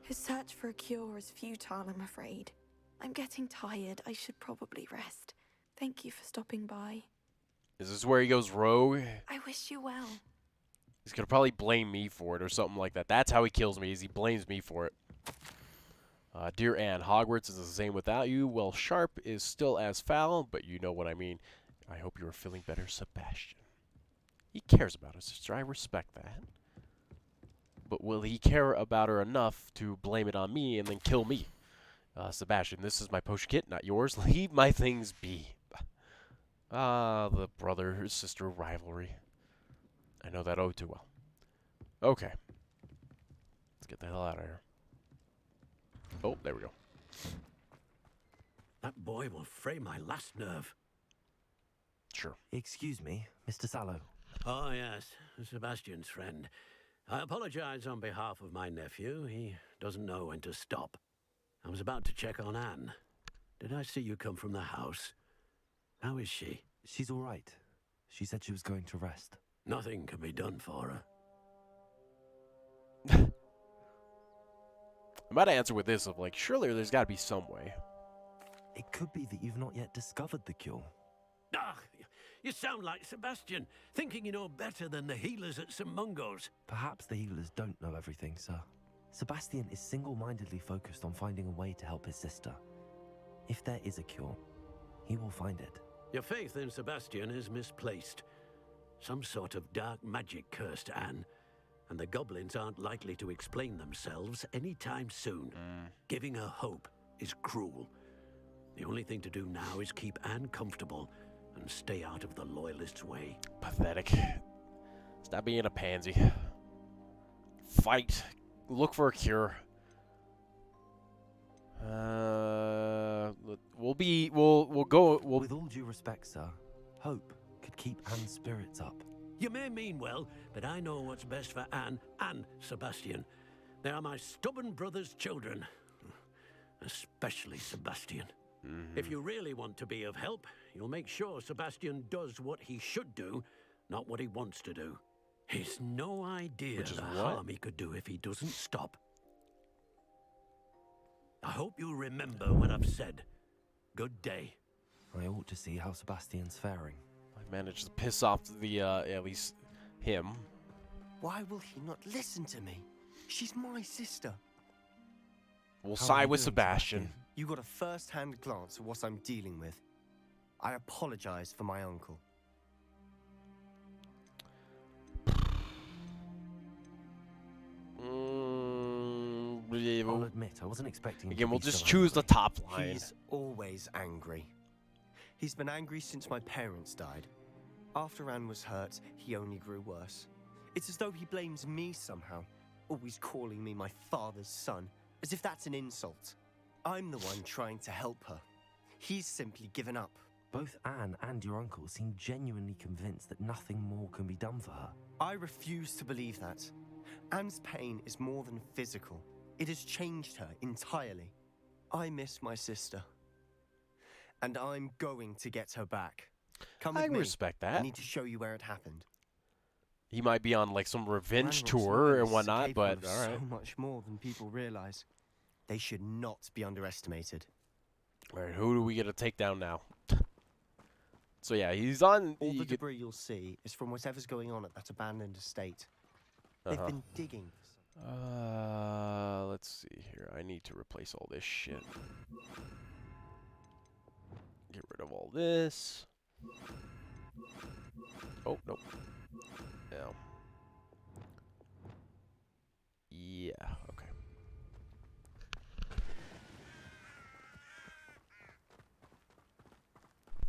His search for a cure is futile, I'm afraid. I'm getting tired. I should probably rest. Thank you for stopping by. Is this where he goes rogue? I wish you well. He's gonna probably blame me for it or something like that. That's how he kills me, is he blames me for it. Dear Anne, Hogwarts is the same without you. Well, Sharp is still as foul, but you know what I mean. I hope you are feeling better, Sebastian. He cares about his sister. I respect that. But will he care about her enough to blame it on me and then kill me? Sebastian, this is my potion kit, not yours. Leave my things be. The brother-sister rivalry. I know that oh too well. Okay. Let's get the hell out of here. Oh, there we go. That boy will fray my last nerve. Sure. Excuse me, Mr. Sallow. Oh, yes, Sebastian's friend. I apologize on behalf of my nephew. He doesn't know when to stop. I was about to check on Anne. Did I see you come from the house? How is she? She's all right. She said she was going to rest. Nothing can be done for her. I might answer with this of like, surely there's got to be some way. It could be that you've not yet discovered the cure. Ah, you sound like Sebastian, thinking you know better than the healers at St. Mungo's. Perhaps the healers don't know everything, sir. Sebastian is single-mindedly focused on finding a way to help his sister. If there is a cure, he will find it. Your faith in Sebastian is misplaced. Some sort of dark magic cursed Anne, and the goblins aren't likely to explain themselves anytime soon. Giving her hope is cruel. The only thing to do now is keep Anne comfortable and stay out of the Loyalists' way. Pathetic. Stop being a pansy. Fight. Look for a cure. We'll go. With all due respect, sir, hope could keep Anne's spirits up. You may mean well, but I know what's best for Anne and Sebastian. They are my stubborn brother's children. Especially Sebastian. If you really want to be of help, you'll make sure Sebastian does what he should do, not what he wants to do. He's no idea the harm he could do if he doesn't stop. I hope you'll remember what I've said. Good day. I ought to see how Sebastian's faring. I managed to piss off the, at least him. Why will he not listen to me? She's my sister. We'll How are side you with doing, Sebastian. You got a first-hand glance at what I'm dealing with. I apologize for my uncle. I'll admit, I wasn't expecting. Again, we'll just choose the top line. He's always angry. He's been angry since my parents died. After Anne was hurt, he only grew worse. It's as though he blames me somehow, always calling me my father's son, as if that's an insult. I'm the one trying to help her. He's simply given up. Both Anne and your uncle seem genuinely convinced that nothing more can be done for her. I refuse to believe that. Anne's pain is more than physical. It has changed her entirely. I miss my sister. And I'm going to get her back. Come with me. I respect that. I need to show you where it happened. He might be on like some revenge Ranrock's tour loyalists and are whatnot, capable but of all right. so much more than people realize. They should not be underestimated. All right, who do we get to take down now? So yeah, he's on. All the debris you'll see is from whatever's going on at that abandoned estate. They've been digging. Let's see here. I need to replace all this shit. Get rid of all this. Oh, nope. No. Yeah, okay.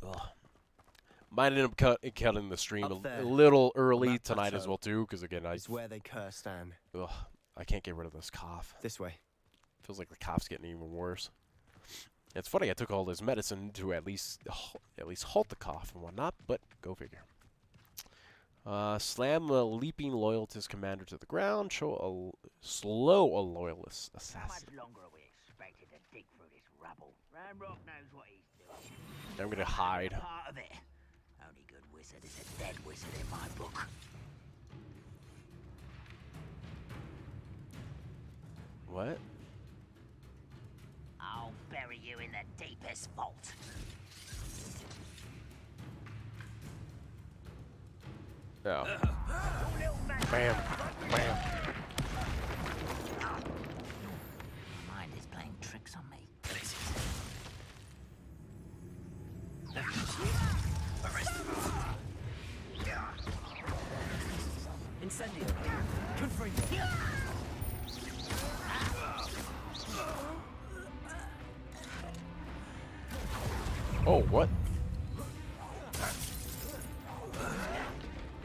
Ugh. Might end up cutting the stream a little early tonight as well too, because again, It's where they cursed Anne. Ugh, I can't get rid of this cough. This way. Feels like the cough's getting even worse. It's funny, I took all this medicine to at least halt the cough and whatnot, but go figure. Slam the leaping loyalist commander to the ground. Slow a loyalist assassin. How much longer are we expected to dig through this rubble? Ranrock knows what he's doing. I'm gonna hide. Part of it. Only good wizard is a dead wizard in my book. What? I'll bury you in the deepest vault. Oh. Bam. Bam. My mind is playing tricks Incendio. Confringo. Oh, what?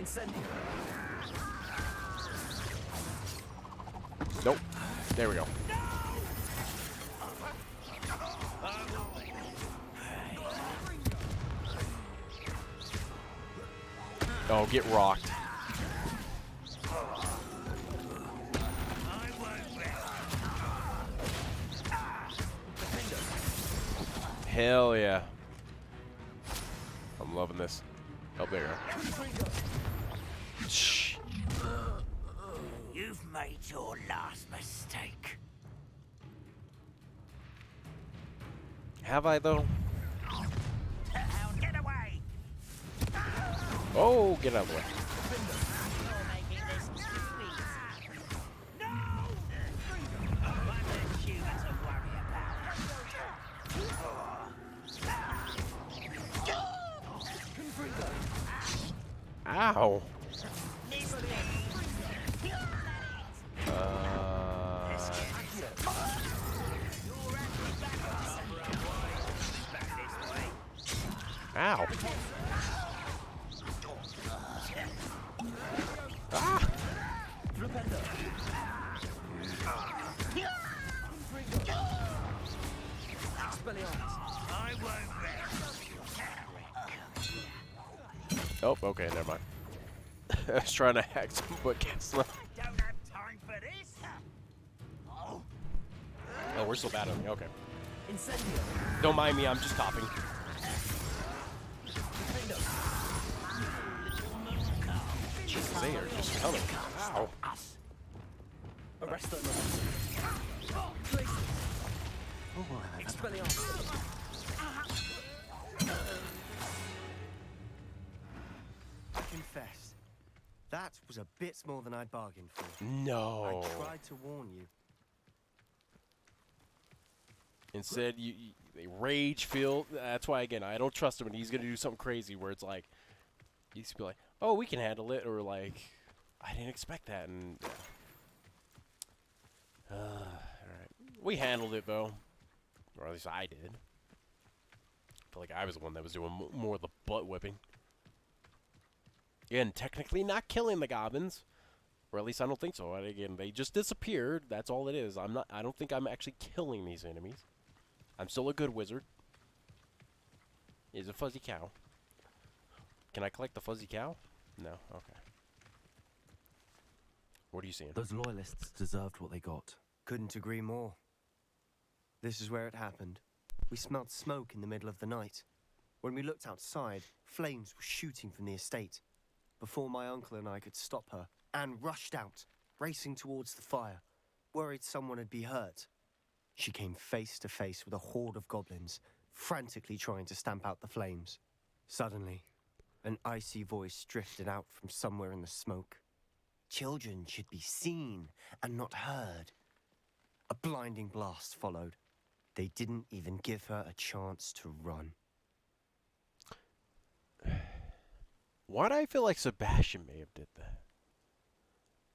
Incendio. Nope. There we go. Oh, get rocked. Hell yeah. I'm loving this. Oh, there you go. Shh. You've made your last mistake. Have I, though? Now get away! Oh, get out of the way. You're making this too easy. No! One less human to worry about. Ow. Ow. Ah. Oh, okay, never mind. I was trying to hack some bookcasts. Don't have time for this. Oh, we're still battling. Okay. Incendio. Don't mind me, I'm just coughing. Jesus, they are just coming. Ow. Arrest them. Expelliarmus. I confess, that was a bit more than I'd bargained for. No. I tried to warn you. Instead, they rage feel. That's why, again, I don't trust him, and he's going to do something crazy where it's like, he's going to be like, oh, we can handle it, or like, I didn't expect that, and all right. We handled it, though. Or at least I did. I feel like I was the one that was doing more of the butt whipping. Again, technically not killing the goblins. Or at least I don't think so. And again, they just disappeared. That's all it is. I don't think I'm actually killing these enemies. I'm still a good wizard. Is a fuzzy cow. Can I collect the fuzzy cow? No. Okay. What are you seeing? Those loyalists deserved what they got. Couldn't agree more. This is where it happened. We smelled smoke in the middle of the night. When we looked outside, flames were shooting from the estate. Before my uncle and I could stop her, Anne rushed out, racing towards the fire, worried someone had been hurt. She came face to face with a horde of goblins, frantically trying to stamp out the flames. Suddenly, an icy voice drifted out from somewhere in the smoke. Children should be seen and not heard. A blinding blast followed. They didn't even give her a chance to run. Why do I feel like Sebastian may have did that?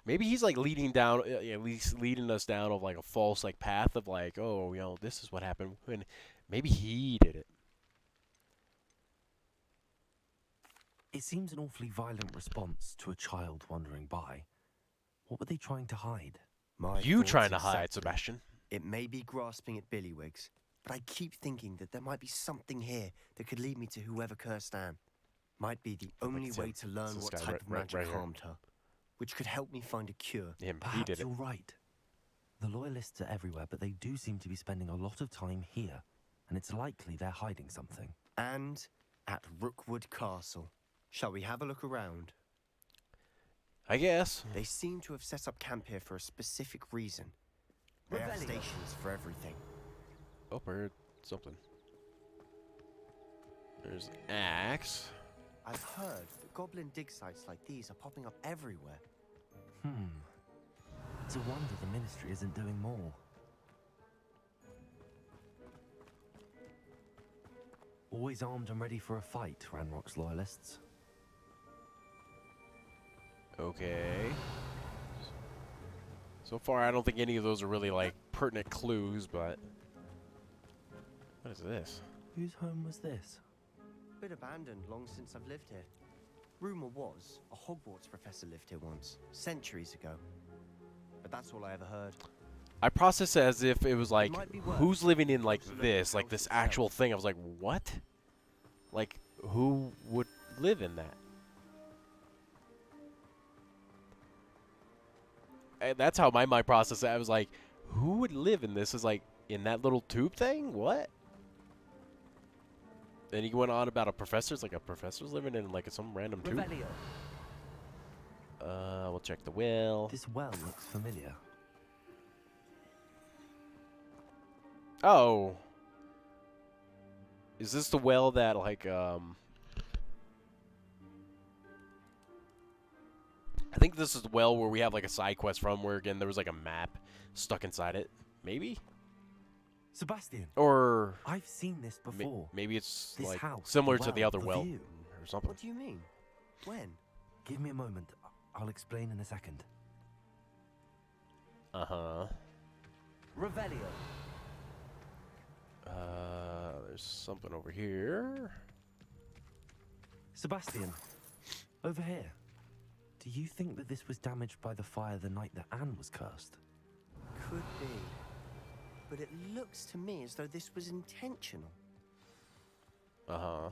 Maybe he's like leading down, at least leading us down of like a false like path of like, oh, you know, this is what happened. And maybe he did it. It seems an awfully violent response to a child wandering by. What were they trying to hide? You trying to hide, Sebastian? It may be grasping at Billywigs, but I keep thinking that there might be something here that could lead me to whoever cursed Anne. Might be the only way to learn what type of magic harmed her, which could help me find a cure. Perhaps you're right. The loyalists are everywhere, but they do seem to be spending a lot of time here, and it's likely they're hiding something. And at Rookwood Castle. Shall we have a look around? I guess. They seem to have set up camp here for a specific reason. They have stations for everything. Oh, I heard something. There's an axe. I've heard that goblin dig sites like these are popping up everywhere. It's a wonder the Ministry isn't doing more. Always armed and ready for a fight, Ranrock's loyalists. Okay. So far, I don't think any of those are really, like, pertinent clues, but... What is this? Whose home was this? Been abandoned long since I've lived here. Rumor was a Hogwarts professor lived here once, centuries ago. But that's all I ever heard. I processed it as if it was like, might be worth who's living in, like, closer look at this? the Like, house this itself. actual thing. I was like, what? Like, who would live in that? And that's how my mind processed it. I was like, who would live in this? Is like, in that little tube thing? What? Then he went on about a professor. It's like a professor's living in like some random tube. Revelio. We'll check the will. This well looks familiar. Oh. Is this the well that like I think this is the well where we have like a side quest from where again there was like a map stuck inside it. Maybe? Sebastian, Or I've seen this before. maybe it's This like house, similar the to the well, other the well view. or something. What do you mean? When? Give me a moment. I'll explain in a second. Uh-huh. Revelio. There's something over here. Sebastian, over here. Do you think that this was damaged by the fire the night that Anne was cursed? Could be. But it looks to me as though this was intentional. Uh-huh.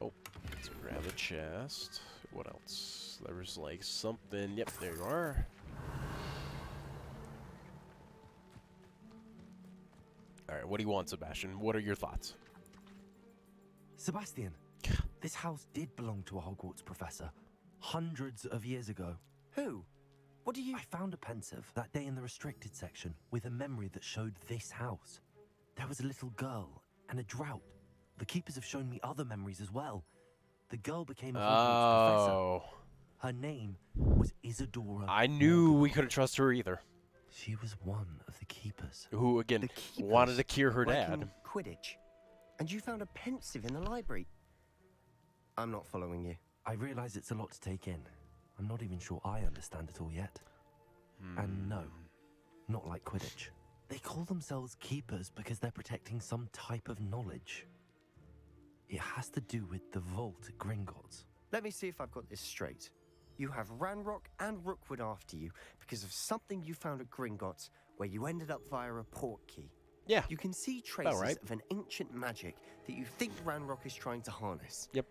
Oh, let's grab the chest. What else? There was like something. Yep, there you are. Alright, what do you want, Sebastian? What are your thoughts? Sebastian, this house did belong to a Hogwarts professor hundreds of years ago. Who? What do you... I found a pensive that day in the restricted section with a memory that showed this house. There was a little girl and a drought. The keepers have shown me other memories as well. The girl became a Hogwarts professor. Oh. Her name was Isadora. I knew we couldn't trust her either. She was one of the keepers. Who, again, The keepers wanted to cure her working dad. Quidditch. And you found a pensive in the library. I'm not following you. I realize it's a lot to take in. I'm not even sure I understand it all yet. And no, not like Quidditch. They call themselves keepers because they're protecting some type of knowledge. It has to do with the vault at Gringotts. Let me see if I've got this straight. You have Ranrock and Rookwood after you because of something you found at Gringotts where you ended up via a port key. Yeah. You can see traces right. of an ancient magic that you think Ranrock is trying to harness. Yep.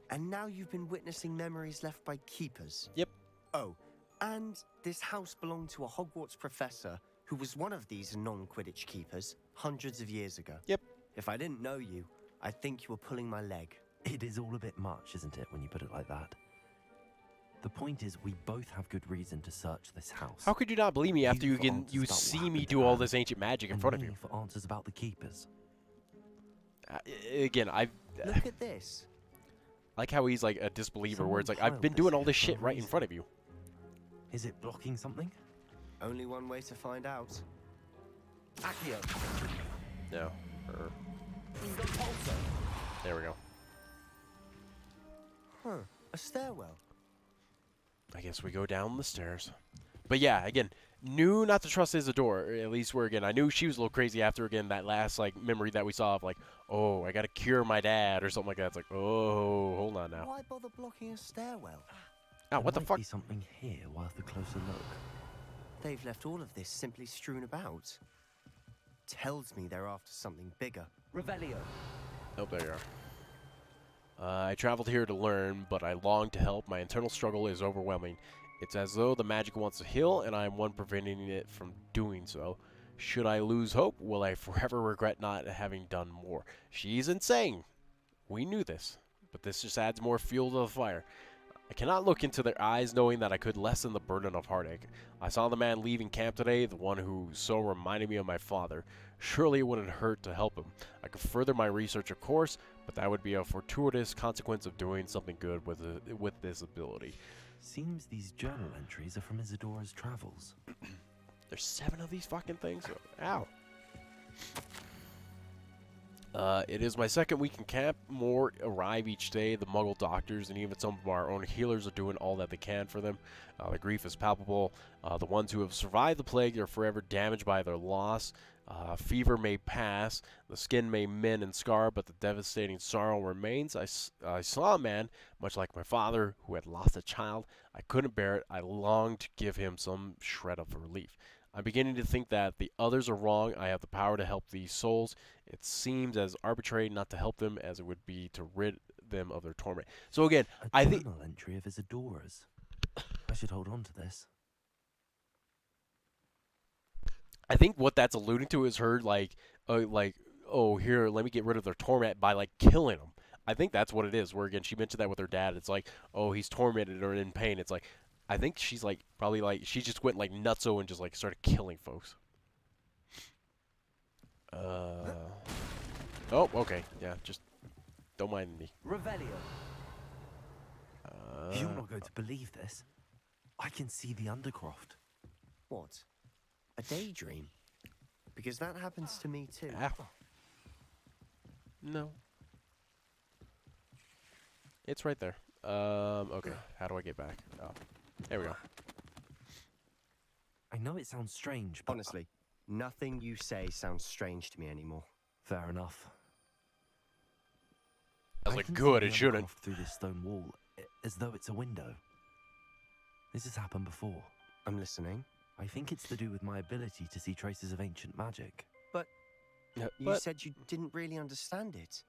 And now you've been witnessing memories left by keepers. Yep. Oh, and this house belonged to a Hogwarts professor who was one of these non-Quidditch keepers hundreds of years ago. Yep. If I didn't know you, I think you were pulling my leg. It is all a bit much, isn't it, when you put it like that? The point is, we both have good reason to search this house. How could you not believe me after You you for can answers you about what see me happened do to all Anne, this ancient magic in and front of me you? for answers about the keepers. Again, I Look at this. like how he's like a disbeliever, where it's like I've Someone been piled doing this all here this for a shit right in reason. front of you. Is it blocking something? Only one way to find out. Accio. No. There we go. Huh. A stairwell. I guess we go down the stairs. But yeah, again, knew not to trust Isadora. At least where again, I knew she was a little crazy after again that last like memory that we saw of like, oh, I gotta cure my dad or something like that. It's like, oh, hold on now. Why bother blocking a stairwell? Ah, what the Might fuck? be something here worth a closer look. They've left all of this simply strewn about. Tells me they're after something bigger. Revelio. Oh, there you are. I traveled here to learn, but I long to help. My internal struggle is overwhelming. It's as though the magic wants to heal, and I am one preventing it from doing so. Should I lose hope, will I forever regret not having done more? She's insane. We knew this, but this just adds more fuel to the fire. I cannot look into their eyes knowing that I could lessen the burden of heartache. I saw the man leaving camp today, the one who so reminded me of my father. Surely it wouldn't hurt to help him. I could further my research, of course, but that would be a fortuitous consequence of doing something good with this ability. Seems these journal entries are from Isadora's travels. There's 7 of these fucking things? Ow. It is my second week in camp. More arrive each day. The Muggle doctors and even some of our own healers are doing all that they can for them. The grief is palpable. The ones who have survived the plague are forever damaged by their loss. Fever may pass, the skin may mend and scar, but the devastating sorrow remains. I saw a man, much like my father, who had lost a child. I couldn't bear it. I longed to give him some shred of relief. I'm beginning to think that the others are wrong. I have the power to help these souls. It seems as arbitrary not to help them as it would be to rid them of their torment. So again, A I think journal entry of Isadora's. I should hold on to this. I think what that's alluding to is her oh, here, let me get rid of their torment by like killing them. I think that's what it is. Where again, she mentioned that with her dad. It's like, oh, he's tormented or in pain. It's like, I think she's like probably like she just went like nutso and just like started killing folks. Oh, okay, yeah, just don't mind me. Revelio. You're not going to believe this. I can see the Undercroft. What? A daydream? Because that happens to me too. Ah. No. It's right there. Okay, how do I get back? Oh, there we go. I know it sounds strange, but Honestly, nothing you say sounds strange to me anymore. fair enough. I was I like, can see good, the it shouldn't. Undercroft through this stone wall, as though it's a window. This has happened before. I'm listening. I think it's to do with my ability to see traces of ancient magic. You said you didn't really understand it,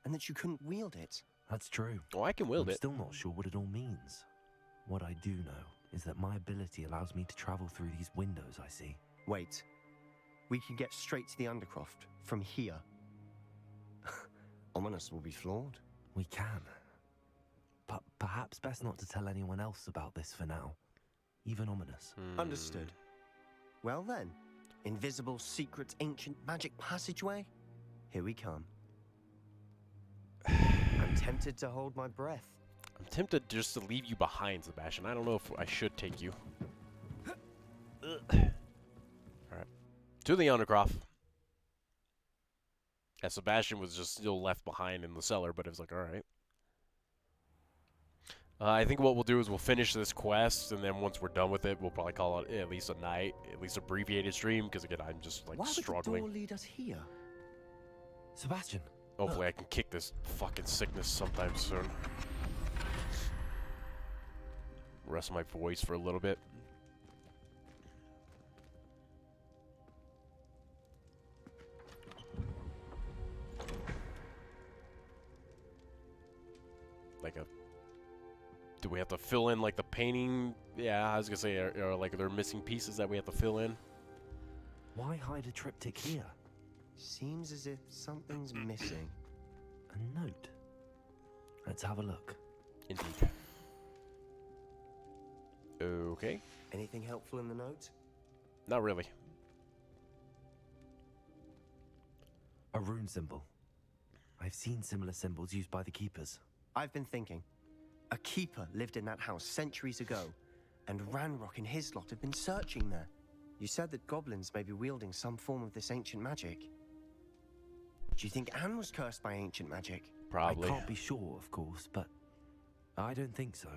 and that you couldn't wield it. That's true. Oh, I can wield I'm it. still not sure what it all means. What I do know is that my ability allows me to travel through these windows I see. Wait. We can get straight to the Undercroft from here. Ominous will be floored. We can. But perhaps best not to tell anyone else about this for now. Even Ominous. Understood. Well then, invisible, secret, ancient magic passageway? Here we come. I'm tempted to hold my breath. I'm tempted just to leave you behind, Sebastian. I don't know if I should take you. Alright. To the Undercroft. Yeah, Sebastian was just still left behind in the cellar, but it was like, alright. I think what we'll do is we'll finish this quest, and then once we're done with it, we'll probably call it at least a night, at least abbreviated stream, because again, I'm just like Why would struggling. the door lead us here? Sebastian! Hopefully I can kick this fucking sickness sometime soon. Rest my voice for a little bit. Like a... Do we have to fill in like the painting? Yeah, I was gonna say, are like there missing pieces that we have to fill in? Why hide a triptych here? Seems as if something's missing. A note. Let's have a look. Indeed. Okay. Anything helpful in the note? Not really. A rune symbol. I've seen similar symbols used by the keepers. I've been thinking. A keeper lived in that house centuries ago, and Ranrock and his lot have been searching there. You said that goblins may be wielding some form of this ancient magic. Do you think Anne was cursed by ancient magic? Probably. I can't be sure, of course, but I don't think so.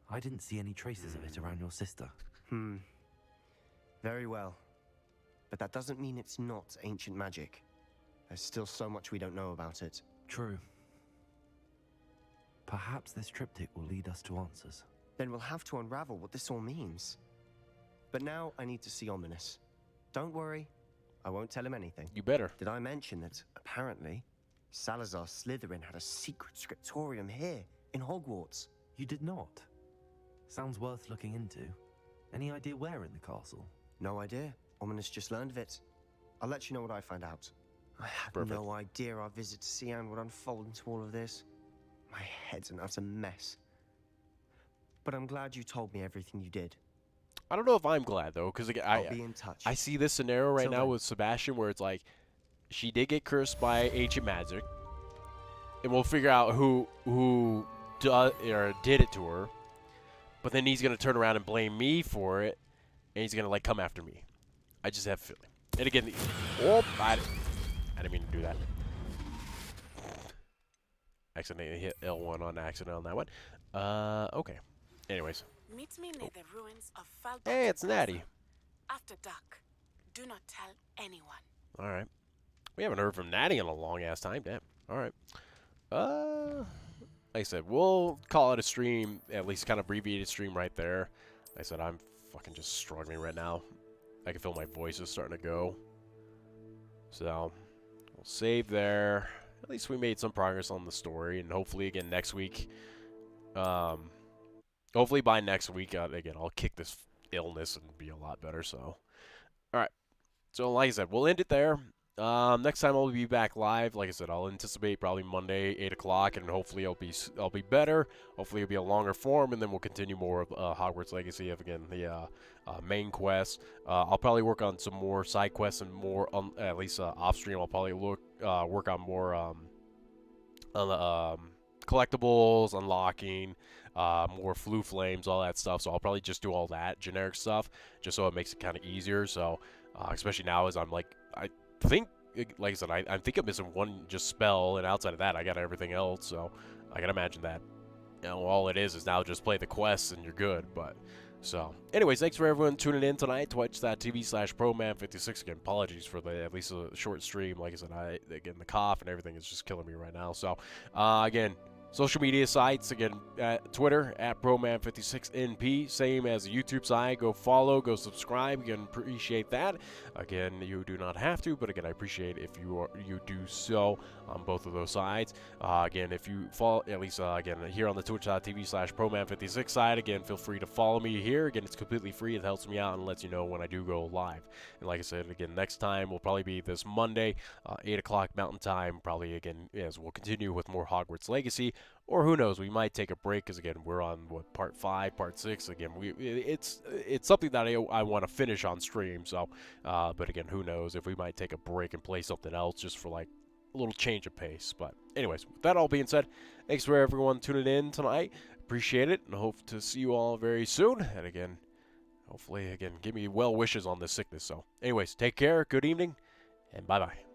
I didn't see any traces of it around your sister. Very well. But that doesn't mean it's not ancient magic. There's still so much we don't know about it. True. Perhaps this triptych will lead us to answers. Then we'll have to unravel what this all means. But now I need to see Ominous. Don't worry, I won't tell him anything. You better. Did I mention that, apparently, Salazar Slytherin had a secret scriptorium here, in Hogwarts? You did not? Sounds worth looking into. Any idea where in the castle? No idea. Ominous just learned of it. I'll let you know what I find out. I had no idea our visit to Cian would unfold into all of this. My head's an utter mess. But I'm glad you told me everything you did. I don't know if I'm glad though, because I'll be in touch. I see this scenario right Till now then. with Sebastian where it's like she did get cursed by ancient magic, and we'll figure out who did it to her. But then he's gonna turn around and blame me for it, and he's gonna like come after me. I just have a feeling. And again, I didn't mean to do that. accidentally hit L1 on accident on that one. Okay. Anyways. Meet me near the ruins of Hey, it's Castle. Natty. After dark. Do not tell anyone. All right. We haven't heard from Natty in a long-ass time. Damn. All right. Like I said, we'll call it a stream, at least kind of abbreviated stream right there. Like I said, I'm fucking just struggling right now. I can feel my voice is starting to go. So, we'll save there. At least we made some progress on the story, and hopefully, again, next week, hopefully by next week, again, I'll kick this illness and be a lot better, so. Alright, so like I said, we'll end it there. Next time I'll be back live. Like I said, I'll anticipate probably Monday, 8 o'clock, and hopefully I'll be better. Hopefully it'll be a longer form, and then we'll continue more of Hogwarts Legacy of, again, the main quest. I'll probably work on some more side quests and more, at least off stream. I'll probably work on more on the collectibles, unlocking, more flu flames, all that stuff. So I'll probably just do all that generic stuff, just so it makes it kind of easier. So especially now, as I'm like, I think, like I said, I think I'm missing one just spell, and outside of that, I got everything else. So I can imagine that, you know, all it is now just play the quests and you're good. But so, anyways, thanks for everyone tuning in tonight. Twitch.tv/ProMan56. Again, apologies for the at least a short stream. Like I said, again, the cough and everything is just killing me right now. So again, social media sites, again, at Twitter, at ProMan56NP, same as the YouTube side. Go follow, go subscribe. You can appreciate that. Again, you do not have to, but again, I appreciate if you do so on both of those sides. Again, if you follow, at least, again, here on the Twitch.tv/ProMan56 side, again, feel free to follow me here. Again, it's completely free. It helps me out and lets you know when I do go live. And like I said, again, next time will probably be this Monday, 8 o'clock Mountain Time, probably, again, as we'll continue with more Hogwarts Legacy. Or who knows, we might take a break because, again, we're on, what, part 5, part 6. Again, it's something that I want to finish on stream. So, but again, who knows if we might take a break and play something else just for, like, a little change of pace. But anyways, with that all being said, thanks for everyone tuning in tonight. Appreciate it, and hope to see you all very soon. And again, hopefully, again, give me well wishes on this sickness. So anyways, take care, good evening, and bye-bye.